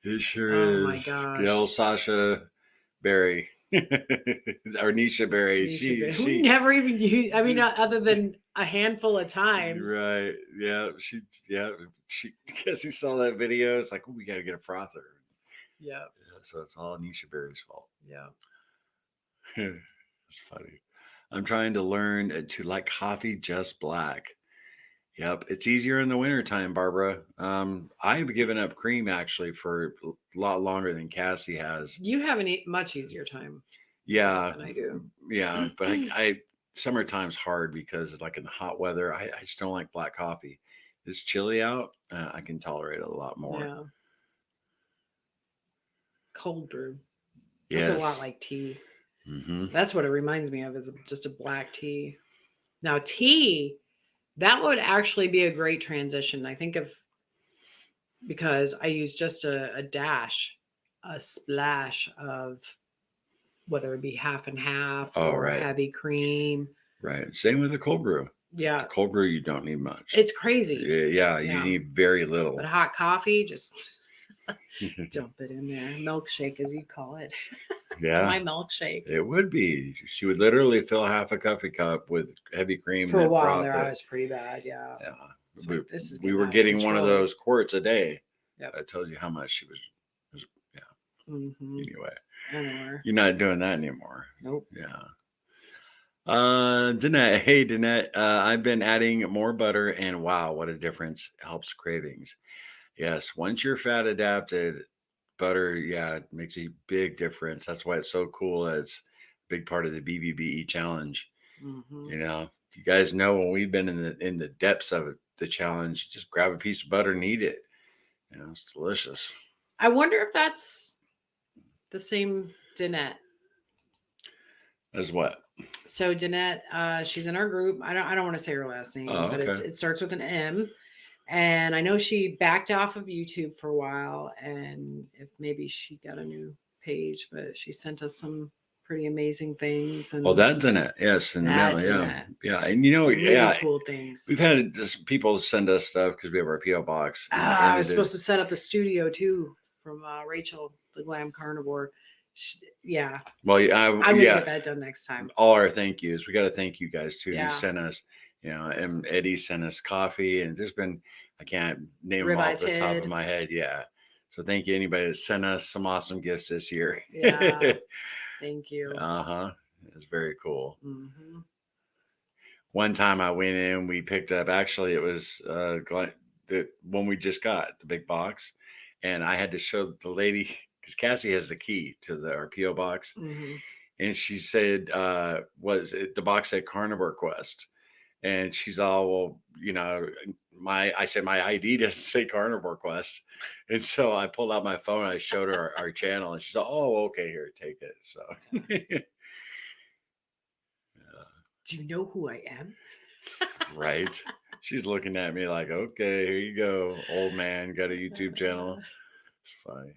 It sure is. Oh my gosh. The old Sasha Berry. Or Nisha Berry. She never even used, other than a handful of times. Right. Yeah. She Cassie saw that video. It's like, we got to get a frother. Yeah. So it's all Nisha Berry's fault. Yeah. It's funny. I'm trying to learn to like coffee just black. Yep. It's easier in the wintertime, Barbara. I've given up cream actually for a lot longer than Cassie has. You have much easier time. Yeah. Than I do. Yeah. But I summertime's hard because in the hot weather, I just don't like black coffee. It's chilly out. I can tolerate it a lot more. Yeah. Cold brew. Yes. It's a lot like tea. That's what it reminds me of, is just a black tea. Now tea, that would actually be a great transition. I think because I use just a dash, a splash of whether it be half and half or heavy cream. Right. Same with the cold brew. Yeah. The cold brew, you don't need much. It's crazy. Yeah. You need very little. But hot coffee, just dump it in there. Milkshake, as you call it. Yeah. My milkshake. It would be. She would literally fill half a coffee cup with heavy cream. For a while there, I was pretty bad. Yeah. Yeah. We were getting one of those quarts a day. Yep. That tells you how much she was. Yeah. Anyway. anywhere. You're not doing that anymore. Nope. Yeah. Danette. Hey, Danette. I've been adding more butter, and wow, what a difference. Helps cravings. Yes. Once you're fat adapted, butter, yeah, it makes a big difference. That's why it's so cool. It's a big part of the BBBE challenge. Mm-hmm. You know, you guys know when we've been in the depths of it, the challenge, just grab a piece of butter and eat it. You know, it's delicious. I wonder if that's the same Danette. As what? So Danette, she's in our group. I don't want to say her last name, Oh, but okay. it starts with an M. And I know she backed off of YouTube for a while, and if maybe she got a new page, but she sent us some pretty amazing things. And Oh, that's in it. Yes, in the mail. that's Yeah, Danette. yeah, and you know, Some really yeah, cool things. we've had just people send us stuff because we have our PO box. I was supposed to set up the studio too from Rachel, the Glam Carnivore. Yeah, Well, I'm gonna get that done next time. All our thank yous. We got to thank you guys too. Yeah. Who sent us, you know, and Eddie sent us coffee, and there's been, I can't name them Ribeye off the top Ted. of my head. Yeah. So thank you anybody that sent us some awesome gifts this year. Yeah. Thank you. Uh-huh. It's very cool. Mm-hmm. One time I went in, we picked up, actually it was the one we just got, the big box. And I had to show the lady, because Cassie has the key to our PO box. Mm-hmm. And she said, the box said Carnivore Quest. And she's all, well, you know, I said, my ID doesn't say Carnivore Quest. And so I pulled out my phone, I showed her our channel, and she said, oh, okay, here, take it. So, do you know who I am? Right. She's looking at me like, okay, here you go. Old man, got a YouTube channel. It's funny.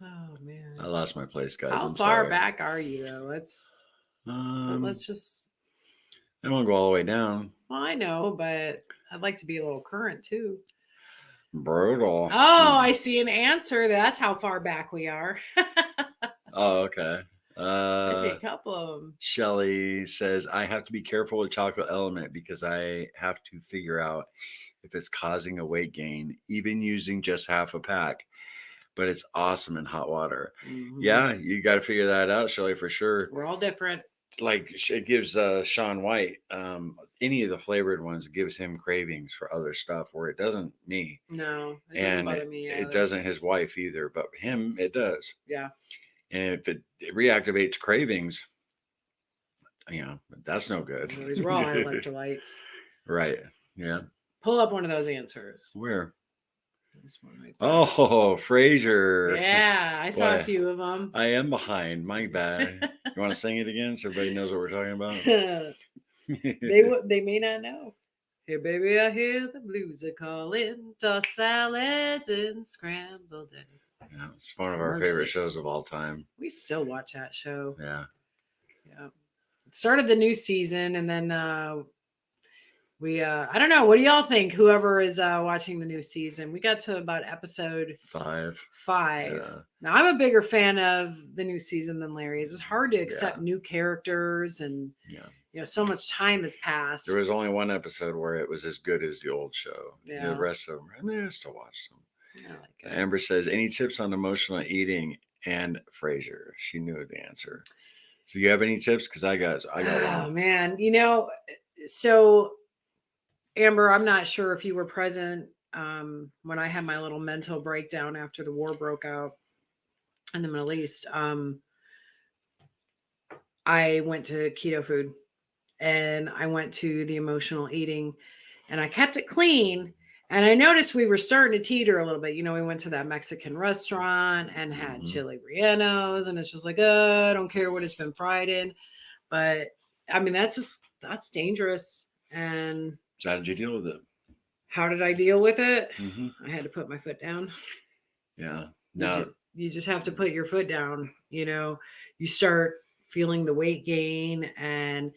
Oh man. I lost my place, guys. How I'm far sorry. back are you though? Let's just I don't want to go all the way down. Well, I know, but I'd like to be a little current too. Brutal. Oh, I see an answer. That's how far back we are. Oh, okay. I see a couple of them. Shelly says, I have to be careful with chocolate element because I have to figure out if it's causing a weight gain, even using just half a pack. But it's awesome in hot water. Mm-hmm. Yeah, you got to figure that out, Shelly, for sure. We're all different. Like it gives Sean White, any of the flavored ones, gives him cravings for other stuff where it doesn't me. No, it doesn't bother me. It doesn't his wife either, but him, it does. Yeah. And if it reactivates cravings, you know, that's no good. These raw electrolytes. Right. Yeah. Pull up one of those answers. Where? This one right there. Oh, Frasier. Yeah, I saw a few of them. I am behind. My bad. You want to sing it again so everybody knows what we're talking about? They may not know. Hey, baby, I hear the blues are calling. Tossed salads and scrambled eggs. Yeah, it's one of our favorite shows of all time. We still watch that show. Yeah. Yeah. It started the new season, and then I don't know. What do y'all think? Whoever is watching the new season, we got to about episode 5. Yeah. Now, I'm a bigger fan of the new season than Larry is. It's hard to accept new characters, and so much time has passed. There was only one episode where it was as good as the old show. Yeah. The rest of them, I mean, I still watch them. I like it. Amber says, any tips on emotional eating and Frasier? She knew the answer. So you have any tips? Because I got one. Oh man, so Amber, I'm not sure if you were present when I had my little mental breakdown after the war broke out in the Middle East. I went to keto food, and I went to the emotional eating, and I kept it clean. And I noticed we were starting to teeter a little bit. We went to that Mexican restaurant and had chili rellenos, and it's just like, I don't care what it's been fried in. But I mean, that's dangerous. And so how did you deal with it? How did I deal with it? Mm-hmm. I had to put my foot down. Yeah. No. You just have to put your foot down. You start feeling the weight gain, and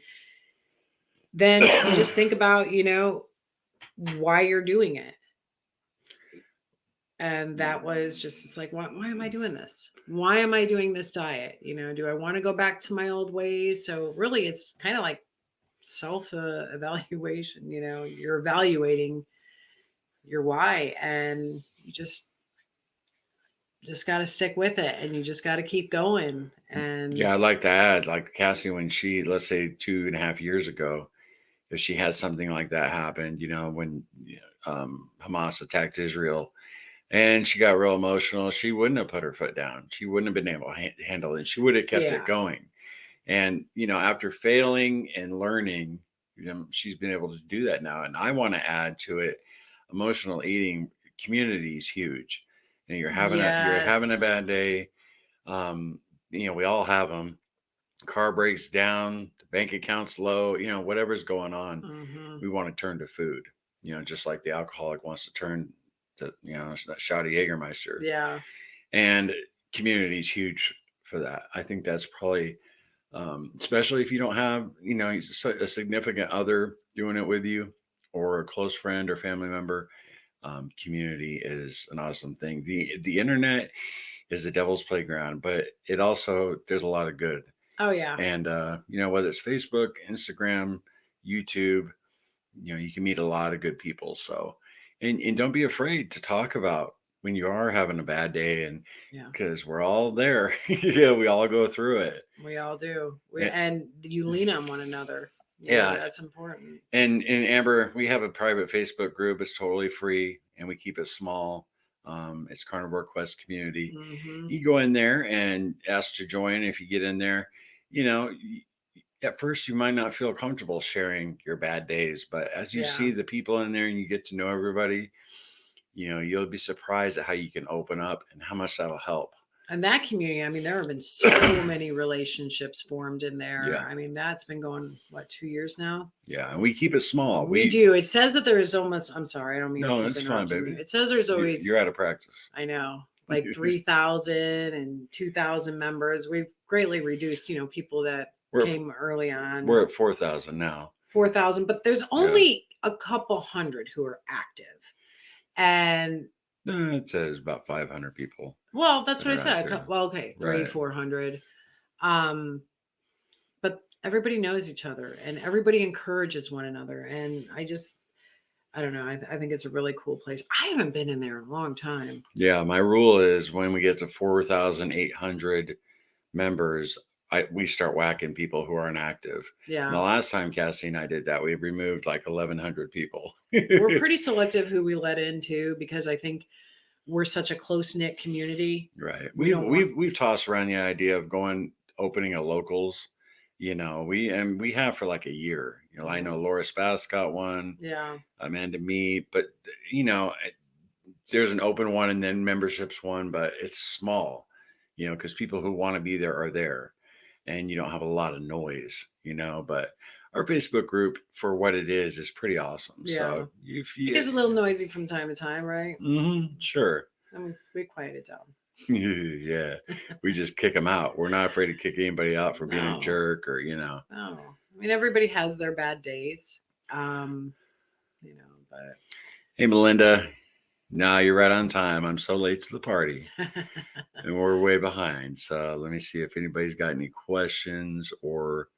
then you just think about, why you're doing it. And that was just, it's like, why am I doing this? Why am I doing this diet? Do I want to go back to my old ways? So really, it's kind of like self-evaluation. You're evaluating your why, and you just just got to stick with it, and you just got to keep going. And Yeah, I'd like to add, like Cassie, when she, let's say 2.5 years ago, if she had something like that happen, when Hamas attacked Israel, and she got real emotional, she wouldn't have put her foot down. She wouldn't have been able to handle it. She would have kept it going. And, after failing and learning, she's been able to do that now. And I want to add to it, emotional eating community is huge. And you're having a bad day. We all have them. Car breaks down, the bank account's low, whatever's going on, we want to turn to food, just like the alcoholic wants to turn to, that shot of Jägermeister. Yeah. And community is huge for that. I think that's probably, especially if you don't have, a significant other doing it with you, or a close friend or family member. Community is an awesome thing. The internet is the devil's playground, but it also, there's a lot of good. Oh yeah. And whether it's Facebook, Instagram, YouTube, you can meet a lot of good people. So, and don't be afraid to talk about when you are having a bad day, and because we're all there. Yeah, we all go through it. We all do. And you lean on one another. That's important. And Amber, we have a private Facebook group. It's totally free, and we keep it small. It's Carnivore Quest community. You go in there and ask to join. If you get in there, at first you might not feel comfortable sharing your bad days, but as you see the people in there and you get to know everybody, you'll be surprised at how you can open up and how much that'll help. And that community, I mean, there have been so many relationships formed in there. Yeah. I mean, that's been going, 2 years now? Yeah, and we keep it small. We do. It says that there's almost, I'm sorry, I don't mean no, to it's fine, baby. It says there's always, you're out of practice. I know, like 3,000 and 2,000 members. We've greatly reduced, people that came early on. We're at 4,000 now. 4,000, but there's only a couple hundred who are active. And it says about 500 people. Well, that's what I said. Okay, 300, 400. But everybody knows each other, and everybody encourages one another. And I don't know. I think it's a really cool place. I haven't been in there in a long time. Yeah, my rule is when we get to 4,800 members, we start whacking people who aren't active. Yeah. And the last time Cassie and I did that, we removed like 1,100 people. We're pretty selective who we let into, because I think we're such a close-knit community. Right. We've tossed around the idea of opening a locals. We have for like a year. I know Laura Spass got one. Yeah. Amanda Me, but there's an open one and then memberships one, but it's small. Because people who want to be there are there, and you don't have a lot of noise. But our Facebook group, for what it is pretty awesome. Yeah. So it gets a little noisy from time to time, right? Sure. I mean, we quiet it down. Yeah, we just kick them out. We're not afraid to kick anybody out for being a jerk or No, I mean, everybody has their bad days. But hey, Melinda, now you're right on time. I'm so late to the party, and we're way behind. So let me see if anybody's got any questions. Or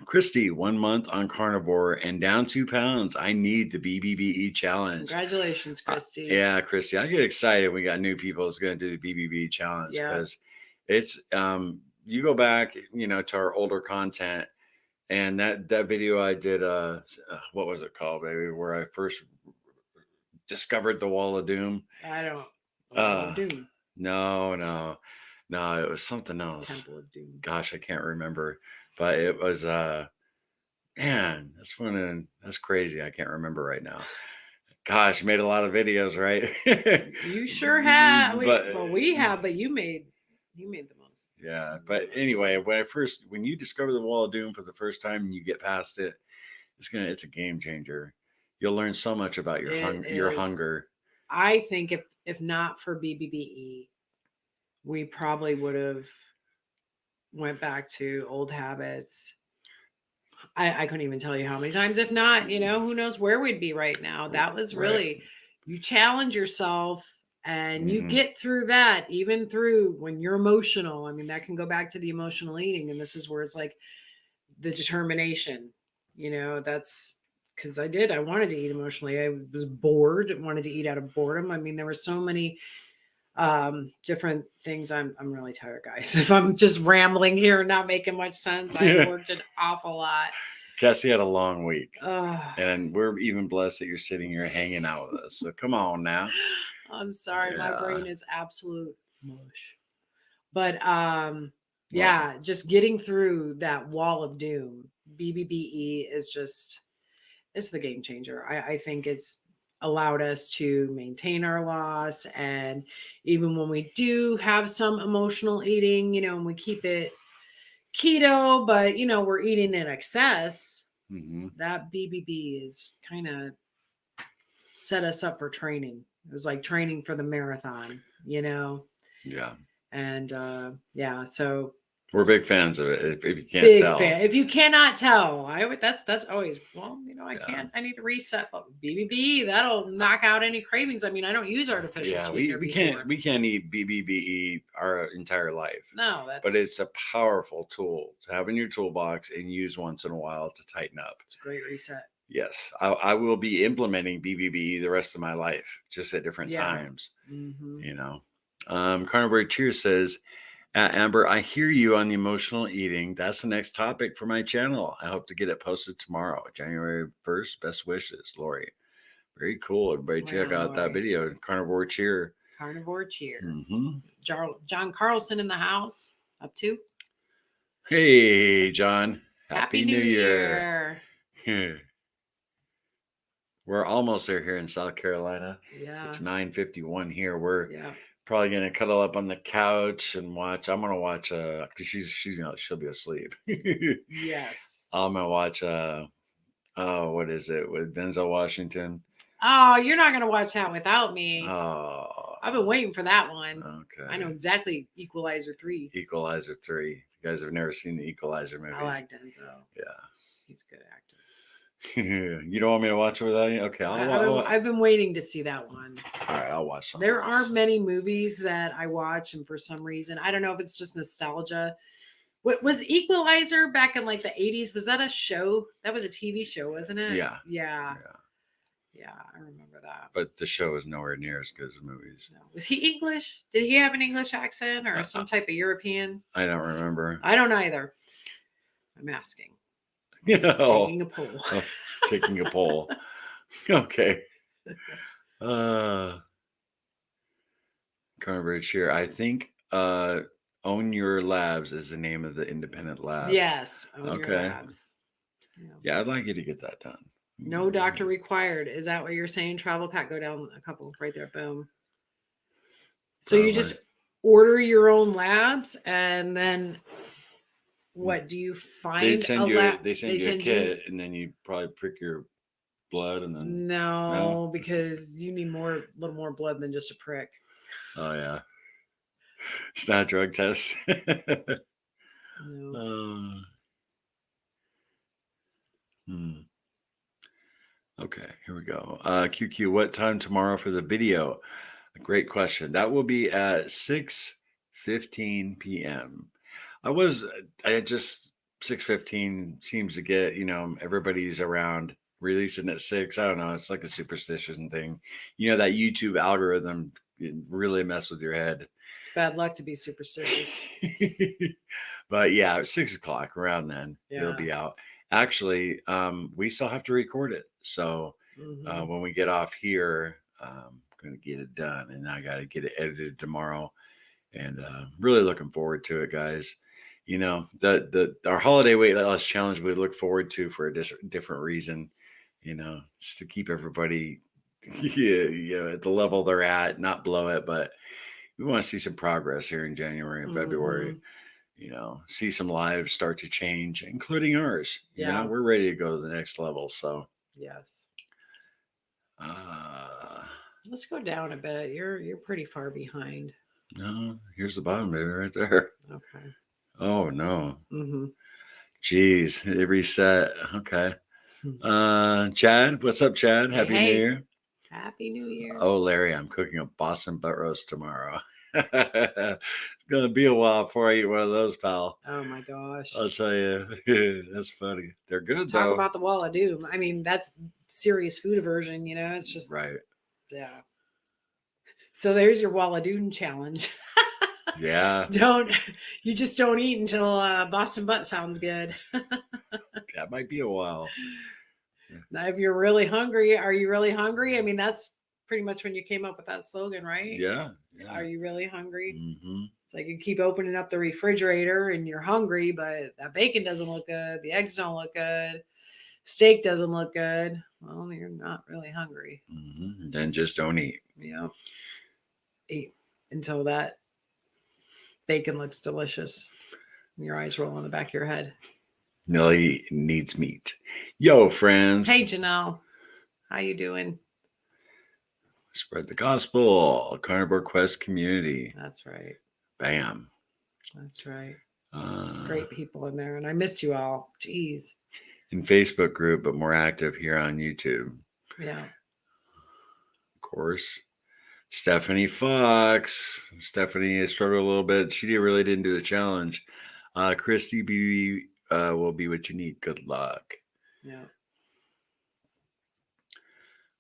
Christy, 1 month on carnivore and down 2 pounds. I need the BBBE challenge. Congratulations, Christy. Yeah, Christy, I get excited. We got new people that's going to do the BBB challenge, because it's you go back, to our older content, and that video I did. What was it called, baby? Where I first discovered the wall of doom. I don't. Wall of Doom. No, it was something else. Temple of Doom. Gosh, I can't remember. But it was, man, that's crazy. I can't remember right now. Gosh, made a lot of videos, right? You sure have. We have, but you made the most. Yeah, but anyway, when you discover the wall of doom for the first time and you get past it, it's a game changer. You'll learn so much about your hunger. I think if not for BBBE, we probably would have went back to old habits. I couldn't even tell you how many times. If not, who knows where we'd be right now. That was really, you challenge yourself and you get through that, even through when you're emotional. I mean, that can go back to the emotional eating. And this is where it's like the determination, that's because I wanted to eat emotionally. I was bored, wanted to eat out of boredom. I mean, there were so many different things. I'm really tired, guys. If I'm just rambling here and not making much sense, I worked an awful lot. Cassie had a long week. And we're even blessed that you're sitting here hanging out with us. So come on now. I'm sorry, my Yeah. brain is absolute mush. But yeah, just getting through that wall of doom. BBBE is just, it's the game changer. I think it's allowed us to maintain our loss. And even when we do have some emotional eating, you know, and we keep it keto, but, you know, we're eating in excess, that BBB is kind of set us up for training. It was like training for the marathon, you know? Yeah. And yeah, so we're big fans of it. If you can't big tell. fan. If you cannot tell, that's always, well, you know, I need to reset, but BBB, that'll knock out any cravings. I mean, I don't use artificial sweetener. we can't eat BBBE our entire life. No, but it's a powerful tool to have in your toolbox and use once in a while to tighten up. It's a great reset. Yes, I will be implementing BBBE the rest of my life, just at different times. You know, Carnivore Cheers says, Amber, I hear you on the emotional eating. That's the next topic for my channel. I hope to get it posted tomorrow, January 1st. Best wishes, Lori. Very cool. Everybody check out that video. Carnivore Cheer. Carnivore Cheer. John Carlson in the house. Up to. Hey, John. Happy New Year. We're almost there here in South Carolina. Yeah. It's 9:51 here. We're probably gonna cuddle up on the couch and watch. I'm gonna watch because she'll be asleep. Yes. I'm gonna watch what is it with Denzel Washington? Oh, you're not gonna watch that without me. Oh, I've been waiting for that one. Okay. I know exactly. Equalizer 3. Equalizer 3. You guys have never seen the Equalizer movies. I like Denzel. Yeah. He's a good actor. You don't want me to watch it without you? Okay, I've been waiting to see that one. All right, I'll watch some. There aren't many movies that I watch, and for some reason, I don't know if it's just nostalgia. What was Equalizer back in like the 80s? Was that a show? That was a TV show, wasn't it? Yeah. Yeah, I remember that. But the show is nowhere near as good as the movies. No. Was he English? Did he have an English accent or some type of European? I don't remember. I don't either. I'm asking. Taking a poll. Taking a poll. Okay. Carnivore Cheer. I think Own Your Labs is the name of the independent lab. Yes. Own Your Labs. Yeah, I'd like you to get that done. No doctor required. Is that what you're saying? Travel pack, go down a couple right there. Boom. So you just order your own labs, and then what do you find? They send you a kit, and then you probably prick your blood, and then no, because you need a little more blood than just a prick. Oh yeah, it's not a drug test. No. Okay, here we go. QQ, what time tomorrow for the video? A great question. That will be at 6:15 p.m. I just 6:15 seems to get, everybody's around releasing at 6. I don't know. It's like a superstition thing. That YouTube algorithm really mess with your head. It's bad luck to be superstitious. But yeah, at 6 o'clock around then it'll be out. Actually, we still have to record it. So when we get off here, I'm going to get it done, and I got to get it edited tomorrow. And really looking forward to it, guys. Our holiday weight loss challenge we look forward to for a different reason, just to keep everybody at the level they're at, not blow it, but we want to see some progress here in January and February. See some lives start to change, including ours. We're ready to go to the next level. So yes. Let's go down a bit. You're pretty far behind. No, here's the bottom, baby, right there. Okay. Oh no. Jeez, it reset. Okay. Chad, what's up, Chad? Happy New Year. Happy New Year. Oh, Larry, I'm cooking a Boston butt roast tomorrow. It's gonna be a while before I eat one of those, pal. Oh my gosh. I'll tell you. That's funny. They're good. Talk about the wall of doom. I mean, that's serious food aversion, it's just right. Yeah. So there's your Walladoon challenge. Yeah, You just don't eat until Boston butt sounds good. that might be a while. Now, if you're really hungry, are you really hungry? I mean, that's pretty much when you came up with that slogan, right? Yeah. Are you really hungry? Mm-hmm. It's like you keep opening up the refrigerator and you're hungry, but that bacon doesn't look good. The eggs don't look good. Steak doesn't look good. Well, you're not really hungry. Mm-hmm. Then just don't eat. Yep. Eat until that bacon looks delicious. And your eyes roll on the back of your head. Nelly needs meat. Yo, friends. Hey, Janelle. How you doing? Spread the gospel. Carnivore Quest community. That's right. Bam. That's right. Great people in there. And I miss you all. Jeez. In Facebook group, but more active here on YouTube. Yeah. Of course. Stephanie Fox. Stephanie struggled a little bit. She really didn't do the challenge. Christy B will be what you need. Good luck. Yeah.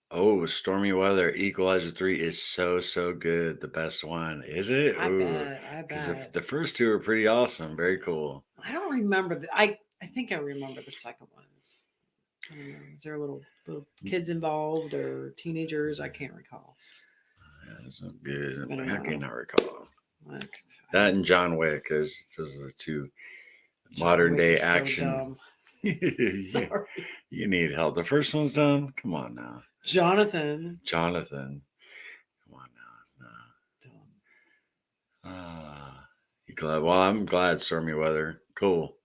Oh, stormy weather. Equalizer 3 is so good. The best one. Is it? I bet. Because the first two are pretty awesome. Very cool. I don't remember. I think I remember the second ones. I don't know. Is there little kids involved or teenagers? I can't recall. Yeah, that's not good. I don't How can you know. not recall? That and John Wick, those are the two modern day action. So sorry. You need help. The first one's done. Come on now. Jonathan. Come on now. You glad? Well, I'm glad. Stormy weather. Cool.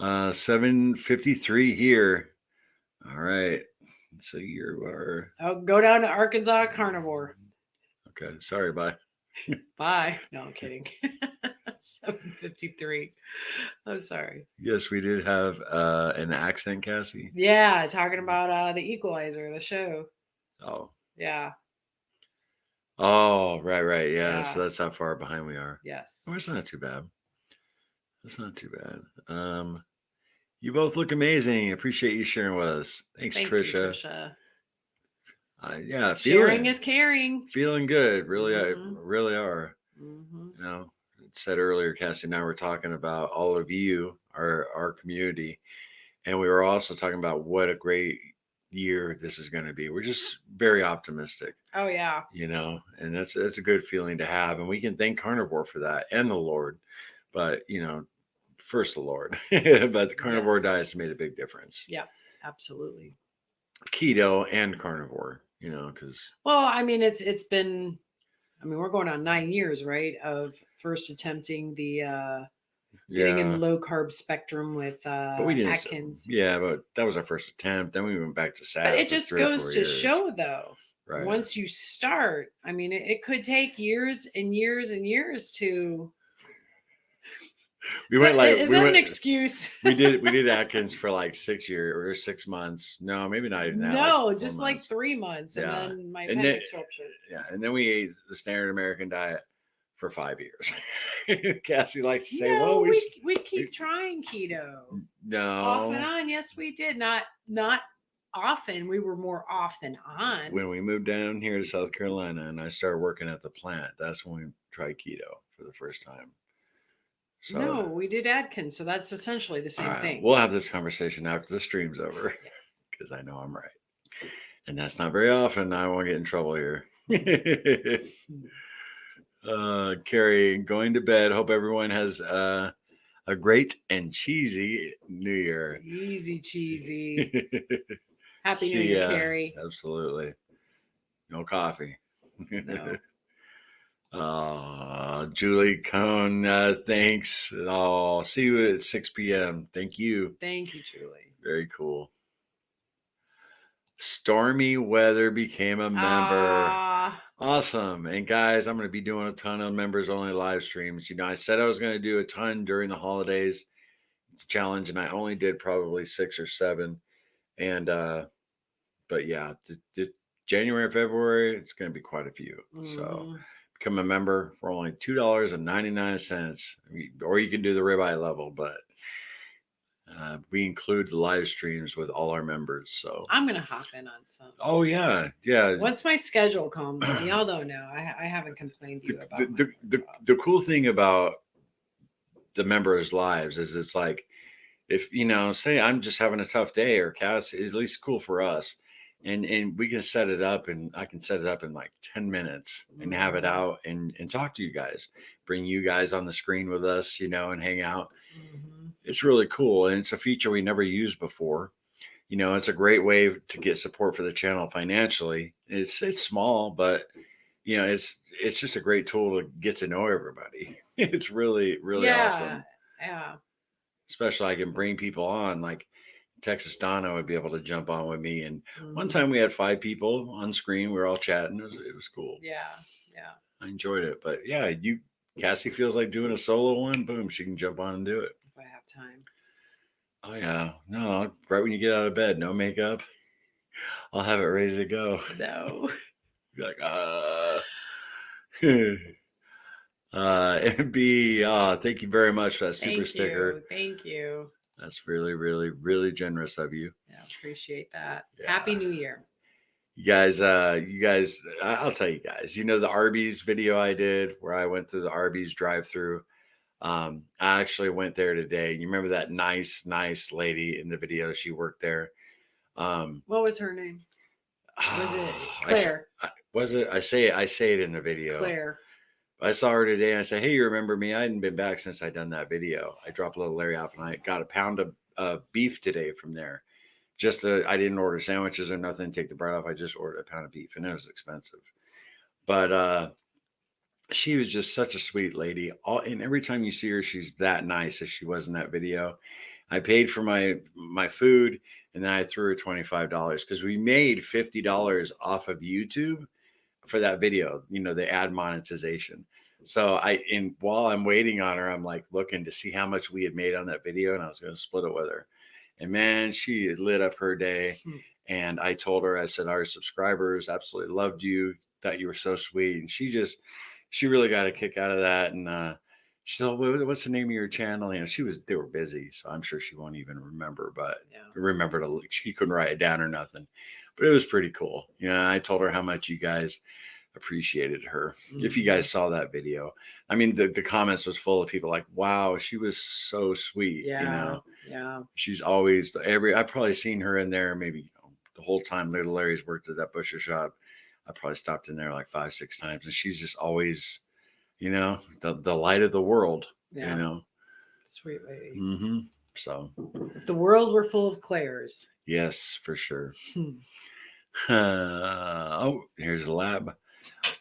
7:53 here. All right. So you are. Oh, go down to Arkansas Carnivore. Okay. Sorry. Bye. Bye. No, I'm kidding. 7:53. I'm sorry. Yes, we did have an accent, Cassie. Yeah, talking about the Equalizer, the show. Oh. Yeah. Oh, right. Yeah. So that's how far behind we are. Yes. Oh, it's not too bad. That's not too bad. You both look amazing. Appreciate you sharing with us. Thank Trisha. you, Trisha. Yeah, sharing is caring. Feeling good. Really, really are. Mm-hmm. You know, said earlier, Cassie and I were talking about all of you, our community, and we were also talking about what a great year this is going to be. We're just very optimistic. Oh yeah. You know, and that's a good feeling to have, and we can thank Carnivore for that and the Lord. But you know, first the Lord, but the carnivore diet's made a big difference. Yeah, absolutely. Keto and carnivore, you know, because I mean, it's been. I mean, we're going on 9 years, right? Of first attempting the getting in low carb spectrum with but we didn't, Atkins. Yeah, but that was our first attempt. Then we went back to SAD. But it just goes to show, though. Right. Once you start, I mean, it could take years and years and years to. Is that an excuse? we did Atkins for like 6 years or 6 months. No, maybe not even that. No, like just like 3 months, and then my appendix ruptured. Yeah, and then we ate the standard American diet for 5 years. Cassie likes to say, "Well, we'd keep trying keto." No, off and on. Yes, we did. Not often. We were more off than on. When we moved down here to South Carolina, and I started working at the plant, that's when we tried keto for the first time. So, no, we did Atkins, so that's essentially the same thing. We'll have this conversation after the stream's over, because I know I'm right, and that's not very often. I won't get in trouble here. Carrie, going to bed. Hope everyone has a great and cheesy New Year. Easy cheesy. Happy New Year, Carrie. Absolutely. No coffee. No. Julie Cohn, thanks. See you at 6 p.m. Thank you. Thank you, Julie. Very cool. Stormy Weather became a member. Awesome. And guys, I'm going to be doing a ton of members only live streams. You know, I said I was going to do a ton during the holidays challenge, and I only did probably 6 or 7. And, but yeah, January, February, it's going to be quite a few. So become a member for only $2.99, or you can do the ribeye level, but We include the live streams with all our members. So I'm gonna hop in on some. oh yeah, yeah. Once my schedule comes, and y'all don't know, I haven't complained to you about The cool thing about the members' lives is it's like, if say I'm just having a tough day, or Cass, is at least cool for us, and we can set it up, and I can set it up in like 10 minutes and have it out and talk to you guys, bring you guys on the screen with us, and hang out. It's really cool, and it's a feature we never used before. It's a great way to get support for the channel financially. It's small, but it's just a great tool to get to know everybody. It's really, really awesome. Yeah. Especially I can bring people on, like Texas Donna would be able to jump on with me. And one time we had 5 people on screen. We were all chatting. It was cool. Yeah. I enjoyed it. But yeah, Cassie feels like doing a solo one. Boom, she can jump on and do it. If I have time. Oh yeah. No, right when you get out of bed, no makeup. I'll have it ready to go. No. Be like, MB, thank you very much for that super sticker. Thank you. That's really, really, really generous of you. Yeah, appreciate that. Yeah. Happy New Year. You guys, I'll tell you guys, the Arby's video I did where I went through the Arby's drive-through. I actually went there today. You remember that nice lady in the video? She worked there. What was her name? Was it Claire? I say it in the video. Claire. I saw her today and I said, hey, you remember me? I hadn't been back since I'd done that video. I dropped little Larry off and I got a pound of beef today from there. I didn't order sandwiches or nothing, take the bread off. I just ordered a pound of beef and it was expensive. But she was just such a sweet lady. And every time you see her, she's that nice as she was in that video. I paid for my food and then I threw her $25 because we made $50 off of YouTube for that video, the ad monetization. So while I'm waiting on her, I'm like looking to see how much we had made on that video, and I was going to split it with her. And man, she lit up her day. And I told her, I said, our subscribers absolutely loved you, thought you were so sweet. And she really got a kick out of that. And she said, what's the name of your channel? They were busy, so I'm sure she won't even remember, but she couldn't write it down or nothing. But it was pretty cool. I told her how much you guys appreciated her. If you guys saw that video, I mean, the comments was full of people like, wow, she was so sweet. Yeah. She's always I've probably seen her in there maybe the whole time little Larry's worked at that butcher shop. I probably stopped in there like 5-6 times, and she's just always, the light of the world. Sweet lady. So if the world were full of Claires. Yes, for sure. Here's a lab.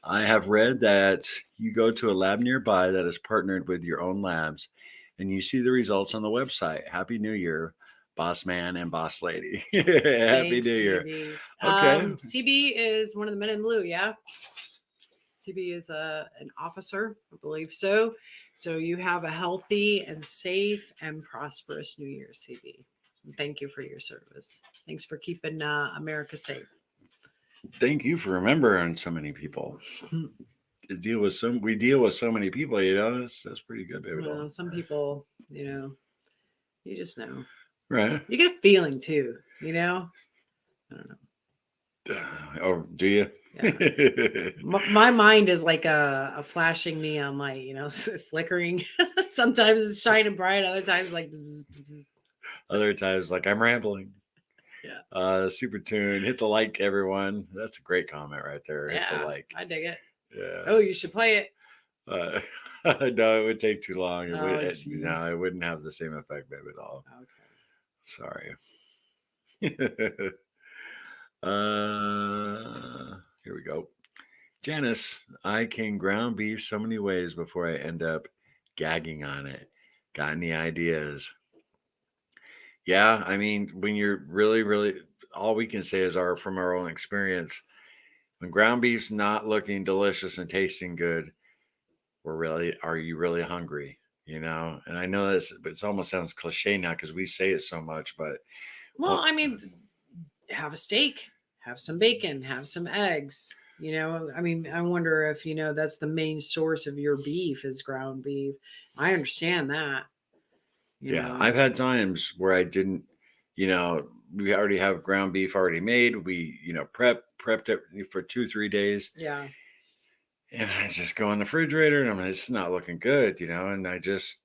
I have read that you go to a lab nearby that is partnered with your own labs and you see the results on the website. Happy New Year, boss man and boss lady. Happy New Year. CB. Okay. CB is one of the men in blue. Yeah. CB is an officer, I believe so. So you have a healthy and safe and prosperous New Year, CB. Thank you for your service. Thanks for keeping America safe. Thank you for remembering so many people. We deal with so many people, that's pretty good, baby. Well, some people, you just know. Right. You get a feeling too, I don't know. Oh, do you? Yeah. My mind is like a flashing neon light, flickering. Sometimes it's shining bright, other times like bzz, bzz. Other times like I'm rambling. Yeah. Super tune. Hit the like, everyone. That's a great comment right there. Yeah, hit the like. I dig it. Yeah. Oh, you should play it. No, it would take too long. It wouldn't have the same effect, babe, at all. Okay. Sorry. Here we go. Janice, I can ground beef so many ways before I end up gagging on it. Got any ideas? Yeah, I mean, when you're really, all we can say is from our own experience. When ground beef's not looking delicious and tasting good, are you really hungry? And I know but it almost sounds cliche now because we say it so much, but. Well, I mean, have a steak, have some bacon, have some eggs. I mean, I wonder if, that's the main source of your beef is ground beef. I understand that. know? I've had times where I didn't, we already have ground beef already made. We, prepped it for 2-3 days. Yeah. And I just go in the refrigerator and I'm like, it's not looking good, and I just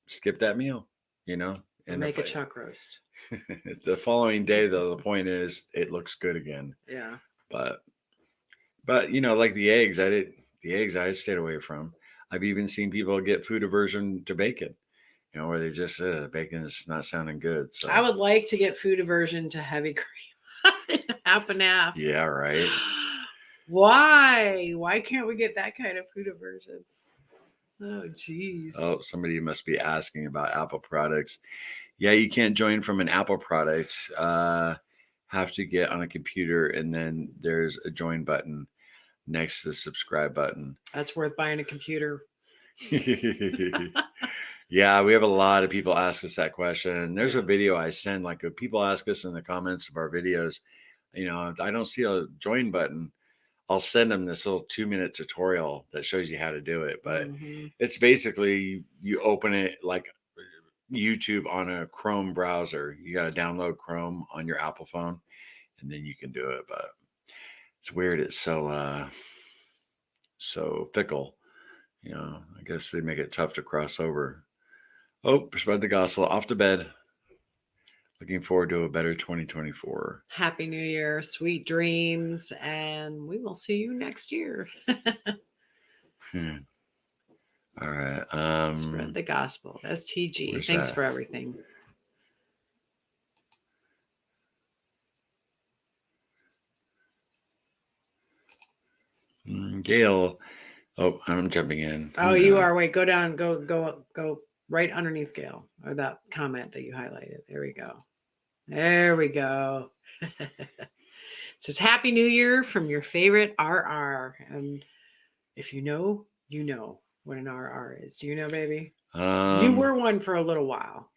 skip that meal, Or And make a chuck roast. the following day, though, the point is it looks good again. Yeah. But like the eggs, I stayed away from. I've even seen people get food aversion to bacon, where they just bacon is not sounding good. So I would like to get food aversion to heavy cream. Half and half. Yeah, right. Why? Why can't we get that kind of food aversion? Oh, geez. Oh, somebody must be asking about Apple products. Yeah, you can't join from an Apple product. Have to get on a computer, and then there's a join button next to the subscribe button. That's worth buying a computer. Yeah, we have a lot of people ask us that question. And there's a video I send, like people ask us in the comments of our videos, I don't see a join button. I'll send them this little 2-minute tutorial that shows you how to do it. But it's basically you open it like YouTube on a Chrome browser. You got to download Chrome on your Apple phone, and then you can do it. But it's weird. It's so fickle. I guess they make it tough to cross over. Oh, spread the gospel. Off to bed. Looking forward to a better 2024. Happy New Year, sweet dreams, and we will see you next year. All right. Spread the gospel. STG. Thanks for everything. Gail. Oh, I'm jumping in. Oh, you are. Wait, go down. Go right underneath Gail, or that comment that you highlighted. There we go. There we go. It says Happy New Year from your favorite RR. And if you know, you know what an RR is. Do you know, baby? You were one for a little while.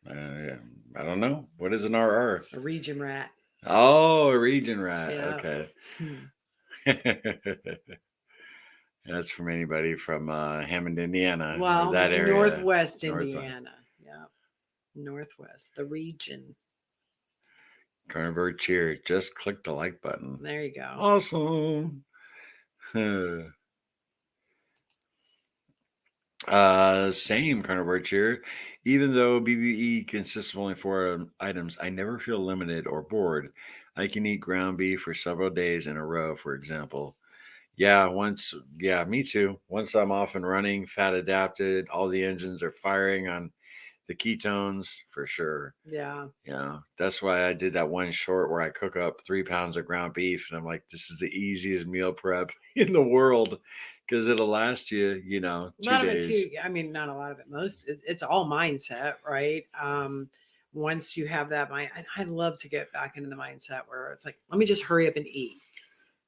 Yeah. I don't know. What is an RR? A region rat. Oh, a region rat. Yeah. Okay. That's from anybody from Hammond, Indiana. Well, or that area. Northwest Indiana. Yeah. Northwest, the region. Carnivore cheer. Just click the like button. There you go. Awesome. Same Carnivore cheer. Even though BBE consists of only 4 items, I never feel limited or bored. I can eat ground beef for several days in a row, for example. Yeah, me too. Once I'm off and running, fat adapted, all the engines are firing on the ketones for sure. Yeah. That's why I did that one short where I cook up 3 pounds of ground beef, and I'm like, this is the easiest meal prep in the world because it'll last you, 2 days. A lot of it too. I mean, not a lot of it. It's all mindset, right? Once you have that mind, I love to get back into the mindset where it's like, let me just hurry up and eat,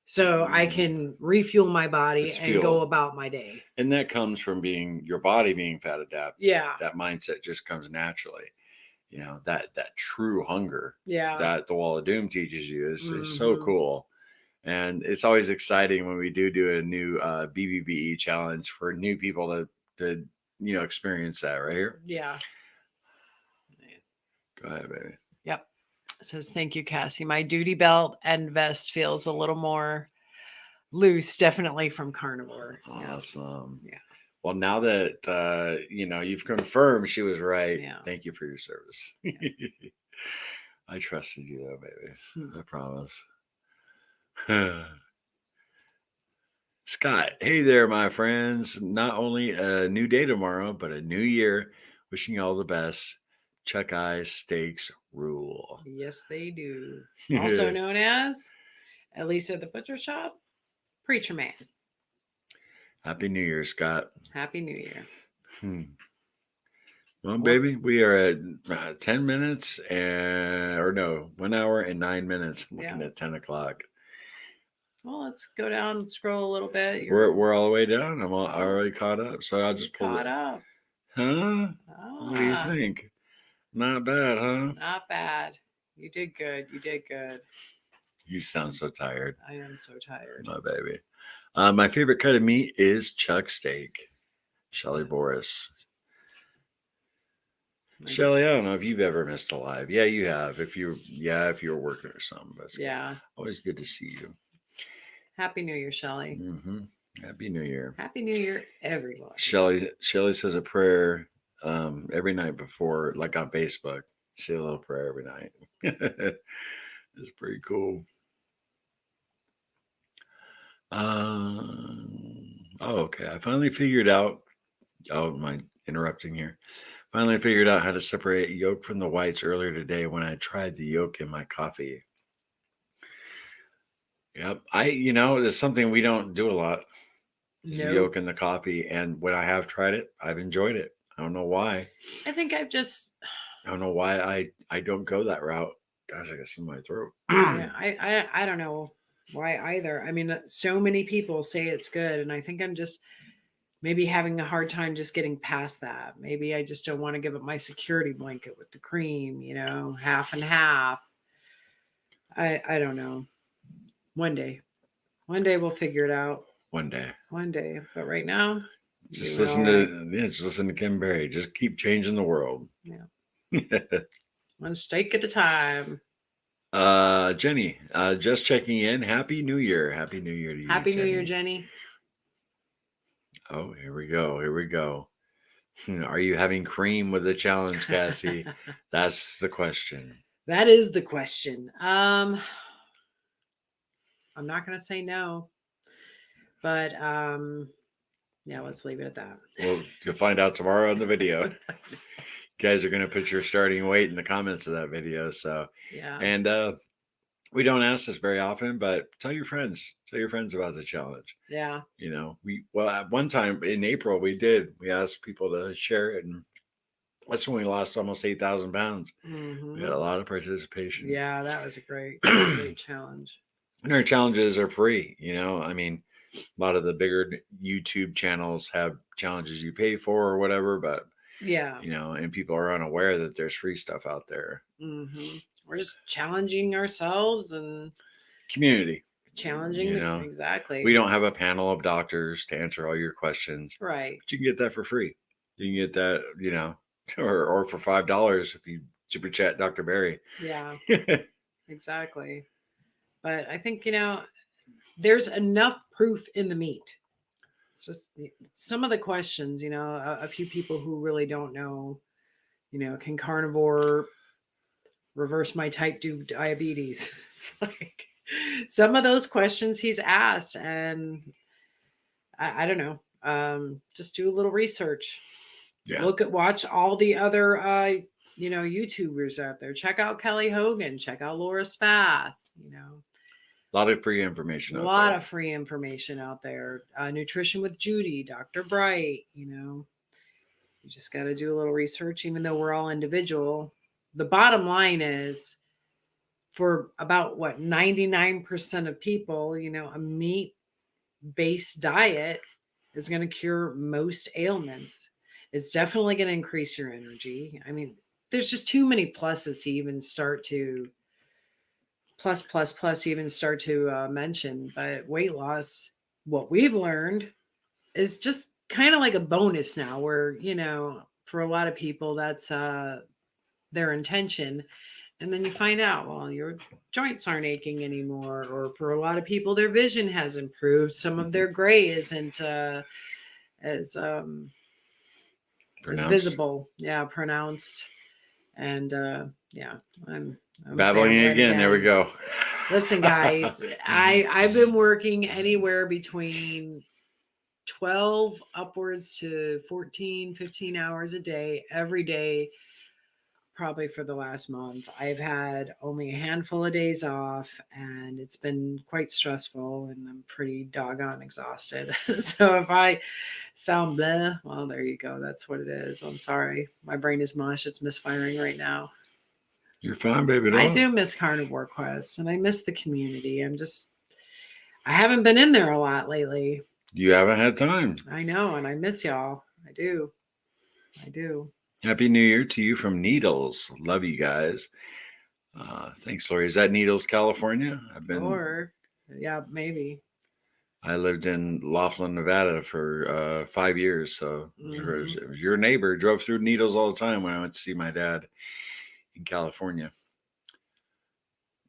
so I can refuel my body and go about my day. And that comes from your body being fat adapted. Yeah. That mindset just comes naturally. That true hunger. Yeah. That the Wall of Doom teaches you is so cool. And it's always exciting when we do a new BBBE challenge for new people to experience that right here. Yeah. Go ahead, baby. Yep. It says, thank you, Cassie. My duty belt and vest feels a little more loose, definitely from Carnivore. Awesome. Yeah. Well, now that you've confirmed she was right, thank you for your service. Yeah. I trusted you though, baby. I promise. Scott, hey there, my friends. Not only a new day tomorrow, but a new year. Wishing you all the best. Chuck Eyes Steaks rule. Yes, they do. Also known as, at least at the butcher shop, Preacher Man. Happy New Year, Scott. Happy New Year. Well, baby, we are at 10 minutes 1 hour and 9 minutes. I'm looking at 10 o'clock. Well, let's go down and scroll a little bit. We're all the way down. I'm already caught up, so I'll just pull it. Caught up. Huh? What do you think? Not bad, huh? Not bad. You did good. You sound so tired. I am so tired. My baby. My favorite cut of meat is chuck steak. Shelly Boris. Shelly, I don't know if you've ever missed a live. Yeah, you have. If you're working or something. But it's Yeah. always good to see you. Happy New Year, Shelly. Happy New Year. Happy New Year, everyone. Shelly says a prayer every night before, like on Facebook. Say a little prayer every night. It's pretty cool. Okay. I finally figured out. Oh, my interrupting here. Finally figured out how to separate yolk from the whites earlier today when I tried the yolk in my coffee. Yep. It's something we don't do a lot. Is the yolk in the coffee. And when I have tried it, I've enjoyed it. I don't know why. I think I don't know why I don't go that route. Gosh, I got some in my throat. Yeah, I don't know why either. I mean, so many people say it's good, and I think I'm just maybe having a hard time just getting past that. Maybe I just don't want to give up my security blanket with the cream, half and half. I don't know. One day we'll figure it out. One day. But right now, just listen to Kim Berry. Just keep changing the world. Yeah. One steak at a time. Jenny, just checking in. Happy New Year. Happy New Year to you. Happy New Year, Jenny. Oh, here we go. Are you having cream with the challenge, Cassie? That's the question. That is the question. I'm not going to say no, but yeah, let's leave it at that. Well, you'll find out tomorrow on the video. You guys are going to put your starting weight in the comments of that video. So, yeah. And we don't ask this very often, but tell your friends about the challenge. Yeah. At one time in April, we asked people to share it, and that's when we lost almost 8,000 pounds. We had a lot of participation. Yeah, that was a great challenge. And our challenges are free. I mean, a lot of the bigger YouTube channels have challenges you pay for or whatever, but yeah, and people are unaware that there's free stuff out there. We're just challenging ourselves and community. Challenging, exactly. We don't have a panel of doctors to answer all your questions. Right. But you can get that for free. You can get that, or for $5 if you super chat Dr. Barry. Yeah, exactly. But I think, there's enough proof in the meat. It's just some of the questions, a few people who really don't know, can carnivore reverse my type 2 diabetes? It's like some of those questions he's asked, and I don't know. Just do a little research. Yeah. Watch all the other YouTubers out there. Check out Kelly Hogan. Check out Laura Spath. A lot of free information. A lot of free information out there. Nutrition with Judy, Dr. Bright. You just got to do a little research, even though we're all individual. The bottom line is, for about 99% of people, a meat-based diet is going to cure most ailments. It's definitely going to increase your energy. I mean, there's just too many pluses to even start to mention. But weight loss, what we've learned, is just kind of like a bonus now, where, for a lot of people, that's their intention. And then you find out, well, your joints aren't aching anymore. Or for a lot of people, their vision has improved. Some of their gray isn't as visible. Yeah, pronounced. And yeah, I'm babbling again. There we go. Listen, guys, I've been working anywhere between 12 upwards to 14, 15 hours a day, every day, probably for the last month. I've had only a handful of days off, and it's been quite stressful, and I'm pretty doggone exhausted. So if I sound bleh, well, there you go. That's what it is. I'm sorry. My brain is mush. It's misfiring right now. You're fine, baby. I do miss Carnivore Quest, and I miss the community. I haven't been in there a lot lately. You haven't had time. I know, and I miss y'all. I do. Happy New Year to you from Needles. Love you guys. Thanks, Lori. Is that Needles, California? Yeah, maybe. I lived in Laughlin, Nevada for 5 years. So it was your neighbor. Drove through Needles all the time when I went to see my dad in California.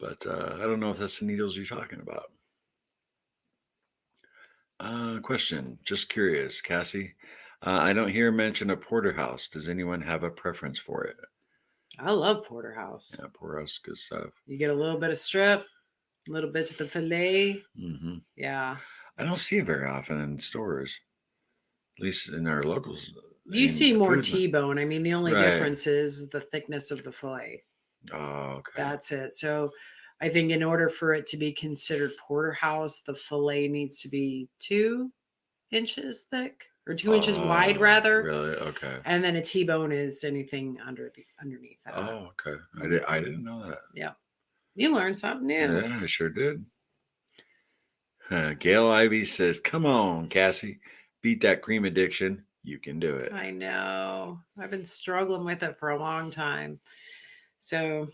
But I don't know if that's the Needles you're talking about. Question. Just curious, Cassie. I don't hear mention of porterhouse. Does anyone have a preference for it? I love porterhouse. Yeah, porterhouse, good stuff. You get a little bit of strip, a little bit of the filet. Mm-hmm. Yeah. I don't see it very often in stores, at least in our locals. You see more food. T-bone. I mean, the only Right. difference is the thickness of the filet. Oh, okay. That's it. So I think in order for it to be considered porterhouse, the filet needs to be 2 inches thick or 2 inches wide, rather. Really? Okay. And then a T-bone is anything underneath that. Oh, okay. I didn't know that. Yeah. You learned something new. Yeah, I sure did. Gail Ivy says, "Come on, Cassie, beat that cream addiction. You can do it." I know. I've been struggling with it for a long time. So,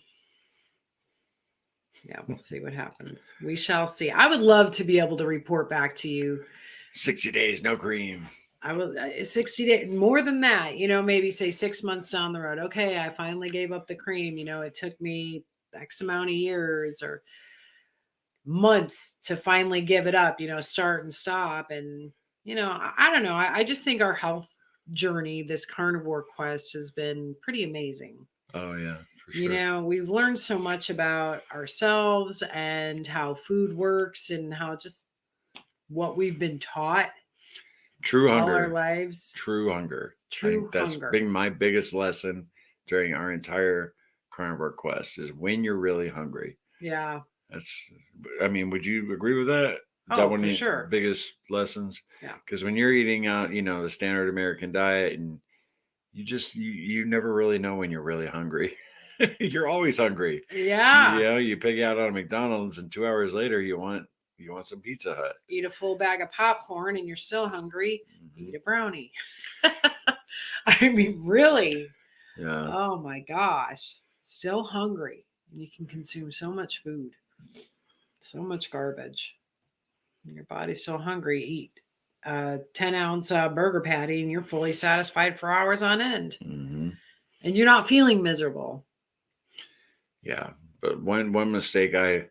yeah, we'll see what happens. We shall see. I would love to be able to report back to you. 60 days, no cream. I will 60 days, more than that, maybe say 6 months down the road. Okay, I finally gave up the cream. It took me X amount of years or months to finally give it up, start and stop. And, I don't know. I just think our health journey, this carnivore quest, has been pretty amazing. Oh, yeah, for sure. We've learned so much about ourselves and how food works and how just what we've been taught. True hunger. All our lives. True hunger. That's been my biggest lesson during our entire Carnivore Quest is when you're really hungry. Yeah. Would you agree with that? Is that one of your biggest lessons? Yeah. Because when you're eating out, the standard American diet, and you never really know when you're really hungry. You're always hungry. Yeah. You pig out on a McDonald's, and 2 hours later you want some Pizza Hut. Eat a full bag of popcorn and you're still hungry. Mm-hmm. Eat a brownie. I mean, really. Yeah. Oh my gosh. Still hungry. You can consume so much food. So much garbage. Your body's so hungry. Eat a 10-ounce burger patty and you're fully satisfied for hours on end. Mm-hmm. And you're not feeling miserable. Yeah. But one mistake I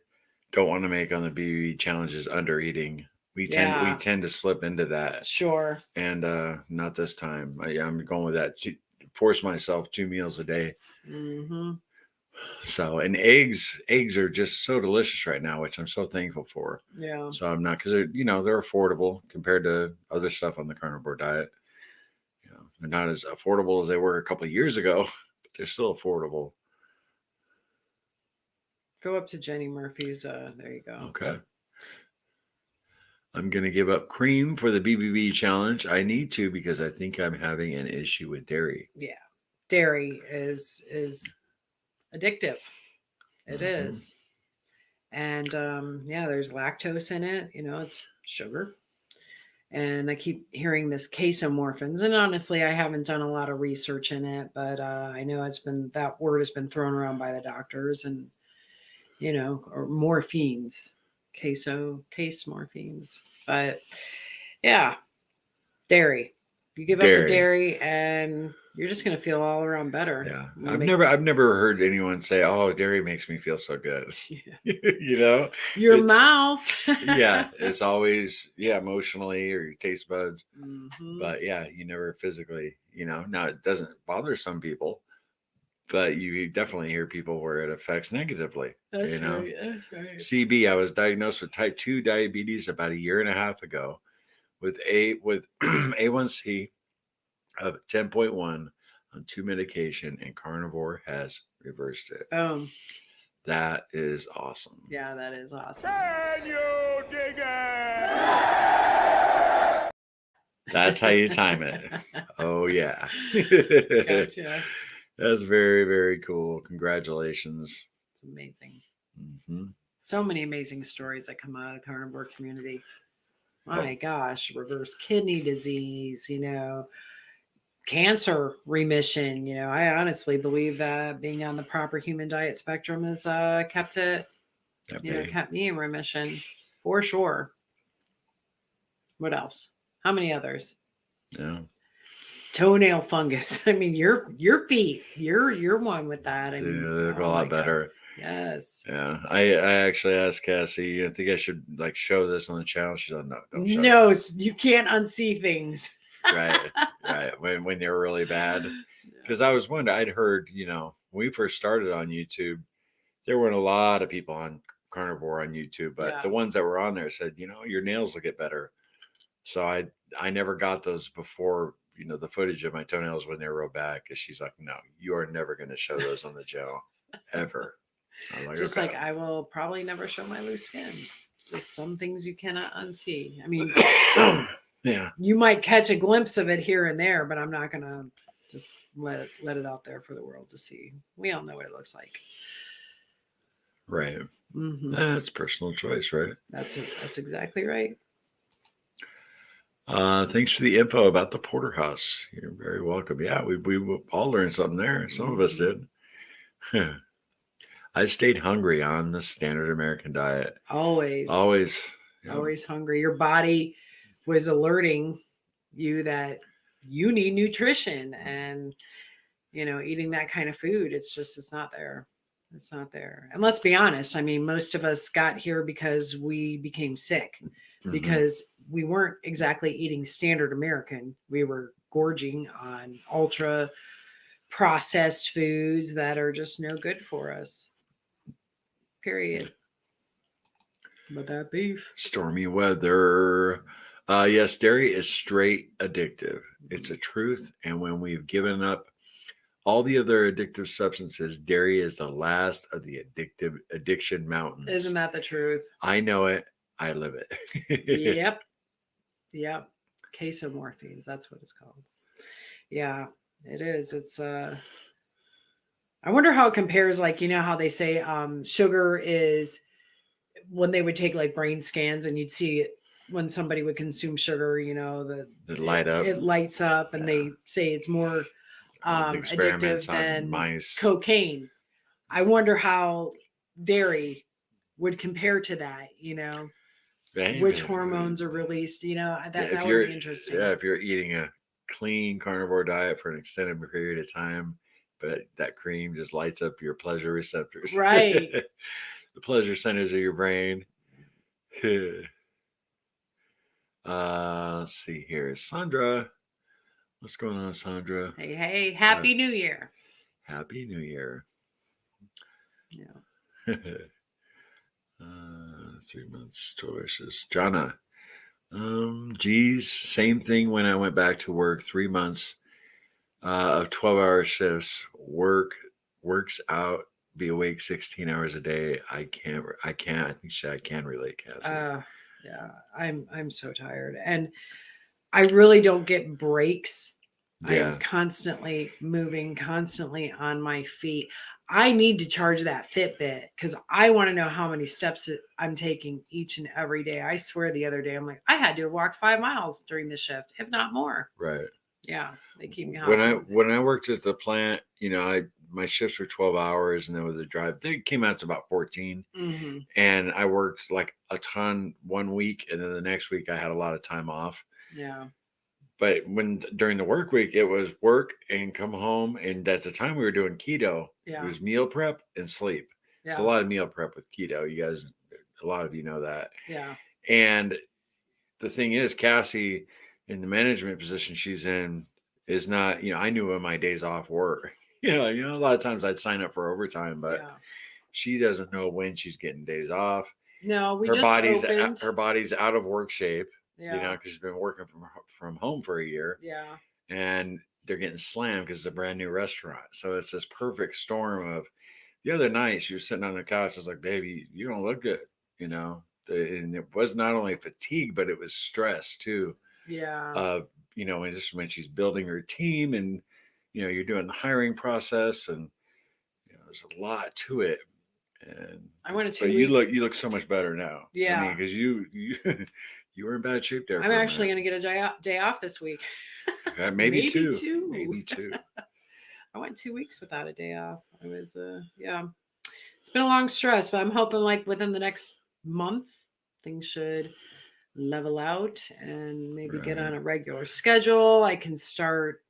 don't want to make on the BBB challenge is under eating. We tend to slip into that. Sure. And not this time. I'm going with that. Force myself 2 meals a day. Mm-hmm. So, and eggs are just so delicious right now, which I'm so thankful for. Yeah. So I'm not, because they're affordable compared to other stuff on the carnivore diet. They're not as affordable as they were a couple of years ago, but they're still affordable. Go up to Jenny Murphy's. There you go. Okay. I'm going to give up cream for the BBB challenge. I need to because I think I'm having an issue with dairy. Yeah. Dairy is addictive. It is. And there's lactose in it. It's sugar. And I keep hearing this casomorphins. And honestly, I haven't done a lot of research in it, but I know that word has been thrown around by the doctors and, or morphines, case morphines. But yeah, dairy. You give up the dairy and you're just going to feel all around better. Yeah. I've never heard anyone say, "Oh, dairy makes me feel so good." Yeah. Your mouth. Yeah. It's always, emotionally or your taste buds. Mm-hmm. But yeah, you never physically, now it doesn't bother some people, but you definitely hear people where it affects negatively. That's right. That's right. CB, I was diagnosed with type 2 diabetes about 1.5 years ago with A1C of 10.1 on 2 medication, and carnivore has reversed it. That is awesome. Yeah, that is awesome. Can you dig it? That's how you time it. Oh, yeah. Gotcha. That's very, very cool. Congratulations. It's amazing. Mm-hmm. So many amazing stories that come out of the carnivore community. My gosh, reverse kidney disease, cancer remission. I honestly believe that being on the proper human diet spectrum has kept me in remission for sure. What else? How many others? Yeah. Toenail fungus. I mean, your feet. You're one with that. I mean, They look a oh my lot God. better. Yes. Yeah. I actually asked Cassie, I think I should like show this on the channel. She's like, no, don't show No, it. you can't unsee things. Right. Right. When they're really bad. Because I was wondering, I'd heard, when we first started on YouTube, there weren't a lot of people on carnivore on YouTube, but Yeah. the ones that were on there said, your nails will get better. So I never got those before, the footage of my toenails when they were rolled back. And she's like, no, you are never going to show those on the channel ever. I was like, Just okay. like I will probably never show my loose skin. Just some things you cannot unsee. I mean, Yeah. you might catch a glimpse of it here and there, but I'm not gonna just let it out there for the world to see. We all know what it looks like. Right. Mm-hmm. That's personal choice, right? That's exactly right. Thanks for the info about the porterhouse. You're very welcome. Yeah, we all learned something there. Some of us did. I stayed hungry on the standard American diet. Always. Yeah. Always hungry. Your body was alerting you that you need nutrition, and eating that kind of food, it's not there. It's not there. And let's be honest, I mean, most of us got here because we became sick, because we weren't exactly eating standard American. We were gorging on ultra processed foods that are just no good for us. Period. But that beef. Stormy weather. Yes, dairy is straight addictive. It's a truth. And when we've given up all the other addictive substances, dairy is the last of the addiction mountains. Isn't that the truth? I know it. I live it. Yep. Yep. Queso morphines. That's what it's called. Yeah, it is. It's I wonder how it compares, like, how they say sugar is, when they would take like brain scans and you'd see it when somebody would consume sugar, It light up. It lights up, and they say it's more addictive than mice. cocaine. I wonder how dairy would compare to that, which hormones are released, that would be interesting. Yeah, if you're eating a clean carnivore diet for an extended period of time, but that cream just lights up your pleasure receptors. Right. The pleasure centers of your brain. Let's see here. Sandra. What's going on, Sandra? Hey, Happy New Year. Happy New Year. Yeah. 3 months choices. Jana. Geez, same thing when I went back to work. 3 months of 12-hour shifts. Works out. Be awake 16 hours a day. I can't. I think I can relate, Cassie. Yeah, I'm so tired, and I really don't get breaks. Yeah. I'm constantly moving, constantly on my feet. I need to charge that Fitbit because I want to know how many steps I'm taking each and every day. I swear the other day, I'm like, I had to have walked 5 miles during the shift, if not more. Right. Yeah, they keep me When hopping. I worked at the plant, my shifts were 12 hours, and then with the drive, they came out to about 14. Mm-hmm. And I worked like a ton one week, and then the next week I had a lot of time off. Yeah. But during the work week, it was work and come home. And at the time we were doing keto, Yeah. It was meal prep and sleep. Yeah. It's a lot of meal prep with keto. You guys, a lot of you know that. Yeah. And the thing is, Cassie, in the management position she's in, is not, I knew when my days off were. A lot of times I'd sign up for overtime, but she doesn't know when she's getting days off. No, her body's out of work shape. Yeah. Because she's been working from home for a year. Yeah. And they're getting slammed because it's a brand new restaurant. So it's this perfect storm of. The other night she was sitting on the couch. I was like, "Baby, you don't look good," And it was not only fatigue, but it was stress too. Yeah. And just when she's building her team, and you're doing the hiring process, and there's a lot to it. And I went to 2 but weeks. you look so much better now. Yeah. I mean, because you you were in bad shape there. I'm actually going to get a day off this week. Maybe two. Maybe two. I went 2 weeks without a day off. I was, it's been a long stress, but I'm hoping like within the next month, things should level out and maybe get on Right. a regular schedule. I can start,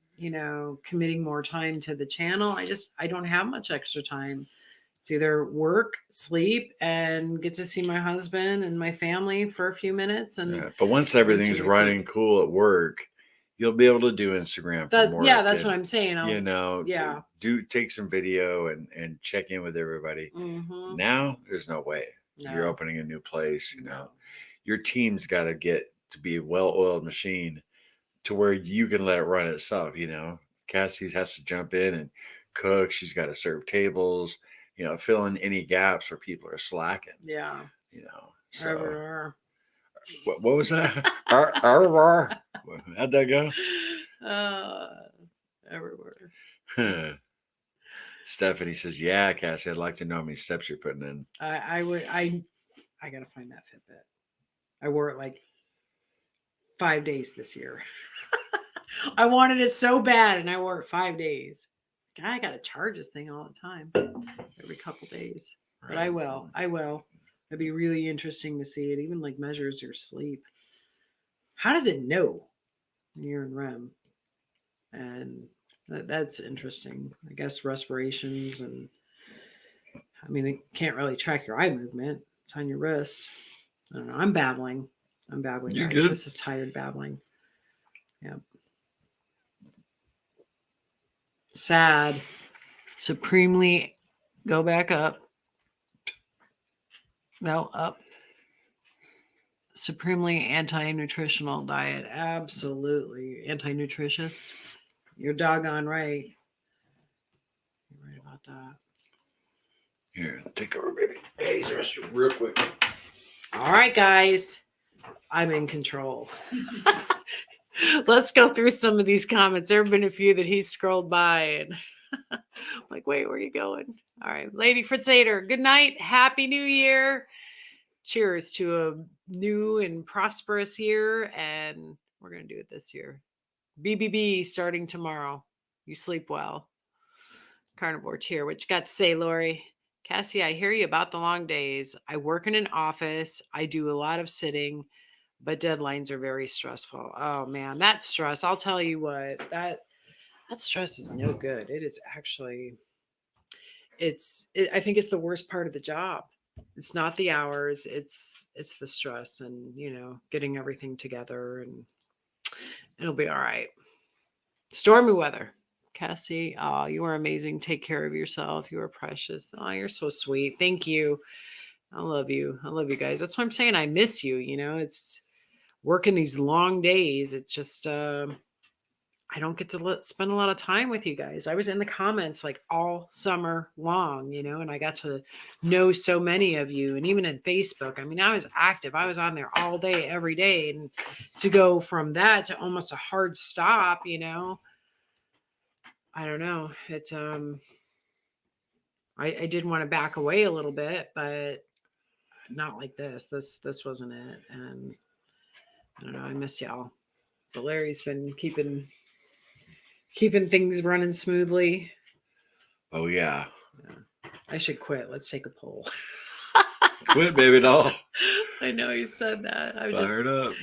committing more time to the channel. I don't have much extra time. It's either work, sleep, and get to see my husband and my family for a few minutes and Yeah. But once rinse everything's and running repeat. cool at work, you'll be able to do Instagram from Yeah, work that's what and, I'm saying. Yeah. do take some video and check in with everybody. Mm-hmm. Now there's no way. You're No, opening a new place, no. your team's got to get to be a well-oiled machine to where you can let it run itself. Cassie has to jump in and cook. She's got to serve tables, fill in any gaps where people are slacking, Yeah. So Everywhere. what was that? Arr. How'd that go? Everywhere. Stephanie says, yeah, Cassie, I'd like to know how many steps you're putting in. I gotta find that Fitbit. I wore it like 5 days this year. I wanted it so bad, and I wore it 5 days. God, I gotta charge this thing all the time, every couple days. But I will. It'd be really interesting to see it. Even like measures your sleep. How does it know when you're in REM? And that's interesting. I guess respirations and it can't really track your eye movement. It's on your wrist. I don't know. I'm babbling, You're guys. good. This is tired babbling. Yeah. Sad. Supremely go back up. No, up. Supremely anti-nutritional diet. Absolutely. Anti-nutritious. You're doggone right. You're right about that. Here, take over, baby. Hey, rest real quick. All right, guys. I'm in control. Let's go through some of these comments. There have been a few that he scrolled by and I'm like, wait, where are you going? All right. Lady Fritzader, good night. Happy New Year. Cheers to a new and prosperous year. And we're going to do it this year. BBB starting tomorrow. You sleep well. Carnivore cheer. What you got to say, Lori? Cassie, I hear you about the long days. I work in an office. I do a lot of sitting, but deadlines are very stressful. Oh man, that stress. I'll tell you what, that stress is no good. It is actually, I think it's the worst part of the job. It's not the hours, it's the stress and, getting everything together, and it'll be all right. Stormy weather. Cassie, oh, you are amazing. Take care of yourself. You are precious. Oh, you're so sweet. Thank you. I love you. I love you guys. That's what I'm saying. I miss you. It's working these long days. It's just, I don't get to spend a lot of time with you guys. I was in the comments like all summer long, and I got to know so many of you. And even in Facebook, I was active. I was on there all day, every day. And to go from that to almost a hard stop, I don't know. It, I did want to back away a little bit, but not like this. This wasn't it. And I don't know. I miss y'all. But Larry's been keeping things running smoothly. Oh, yeah. I should quit. Let's take a poll. Quit, baby doll. I know you said that. Fired up.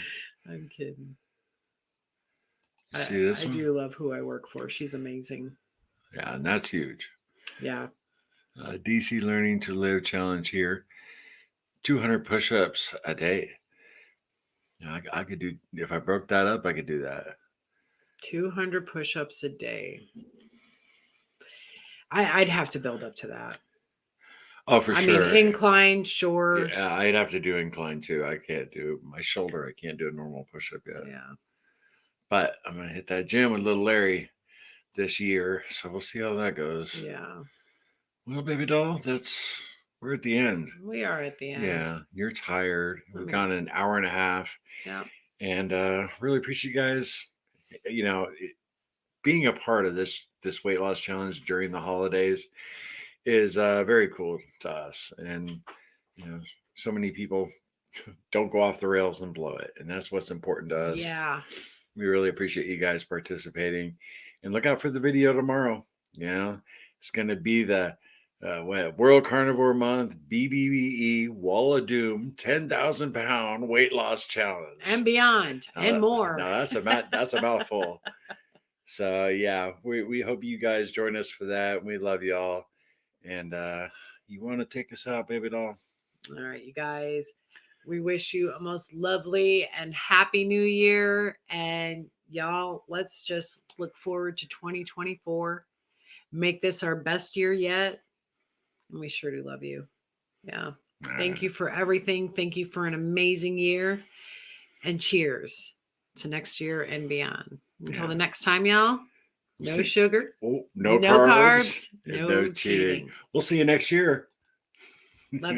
I'm kidding. See this I one? do love who I work for. She's amazing. Yeah, and that's huge. Yeah. DC Learning to Live challenge here. 200 push-ups a day. I could do, if I broke that up, I could do that. 200 push-ups a day. I'd have to build up to that. Oh, for sure. Incline, sure. Yeah, I'd have to do incline too. I can't do my shoulder. I can't do a normal push-up yet. Yeah. But I'm going to hit that gym with little Larry this year. So we'll see how that goes. Yeah. Well, baby doll, we're at the end. We are at the end. Yeah, you're tired. We've gone an hour and a half. Yeah. And really appreciate you guys, being a part of this weight loss challenge during the holidays is very cool to us. And, so many people don't go off the rails and blow it. And that's what's important to us. Yeah. We really appreciate you guys participating, and look out for the video tomorrow. It's going to be the World Carnivore Month, BBBE, Wall of Doom, 10,000 pound weight loss challenge. And beyond, and more. Now that's a mouthful. So yeah, we hope you guys join us for that. We love y'all. And you want to take us out, baby doll? All right, you guys. We wish you a most lovely and happy new year. And y'all, let's just look forward to 2024. Make this our best year yet. And we sure do love you. Yeah. Thank you for everything. Thank you for an amazing year. And cheers to next year and beyond. Until the next time, y'all. No sugar. No carbs. No cheating. We'll see you next year. Love you.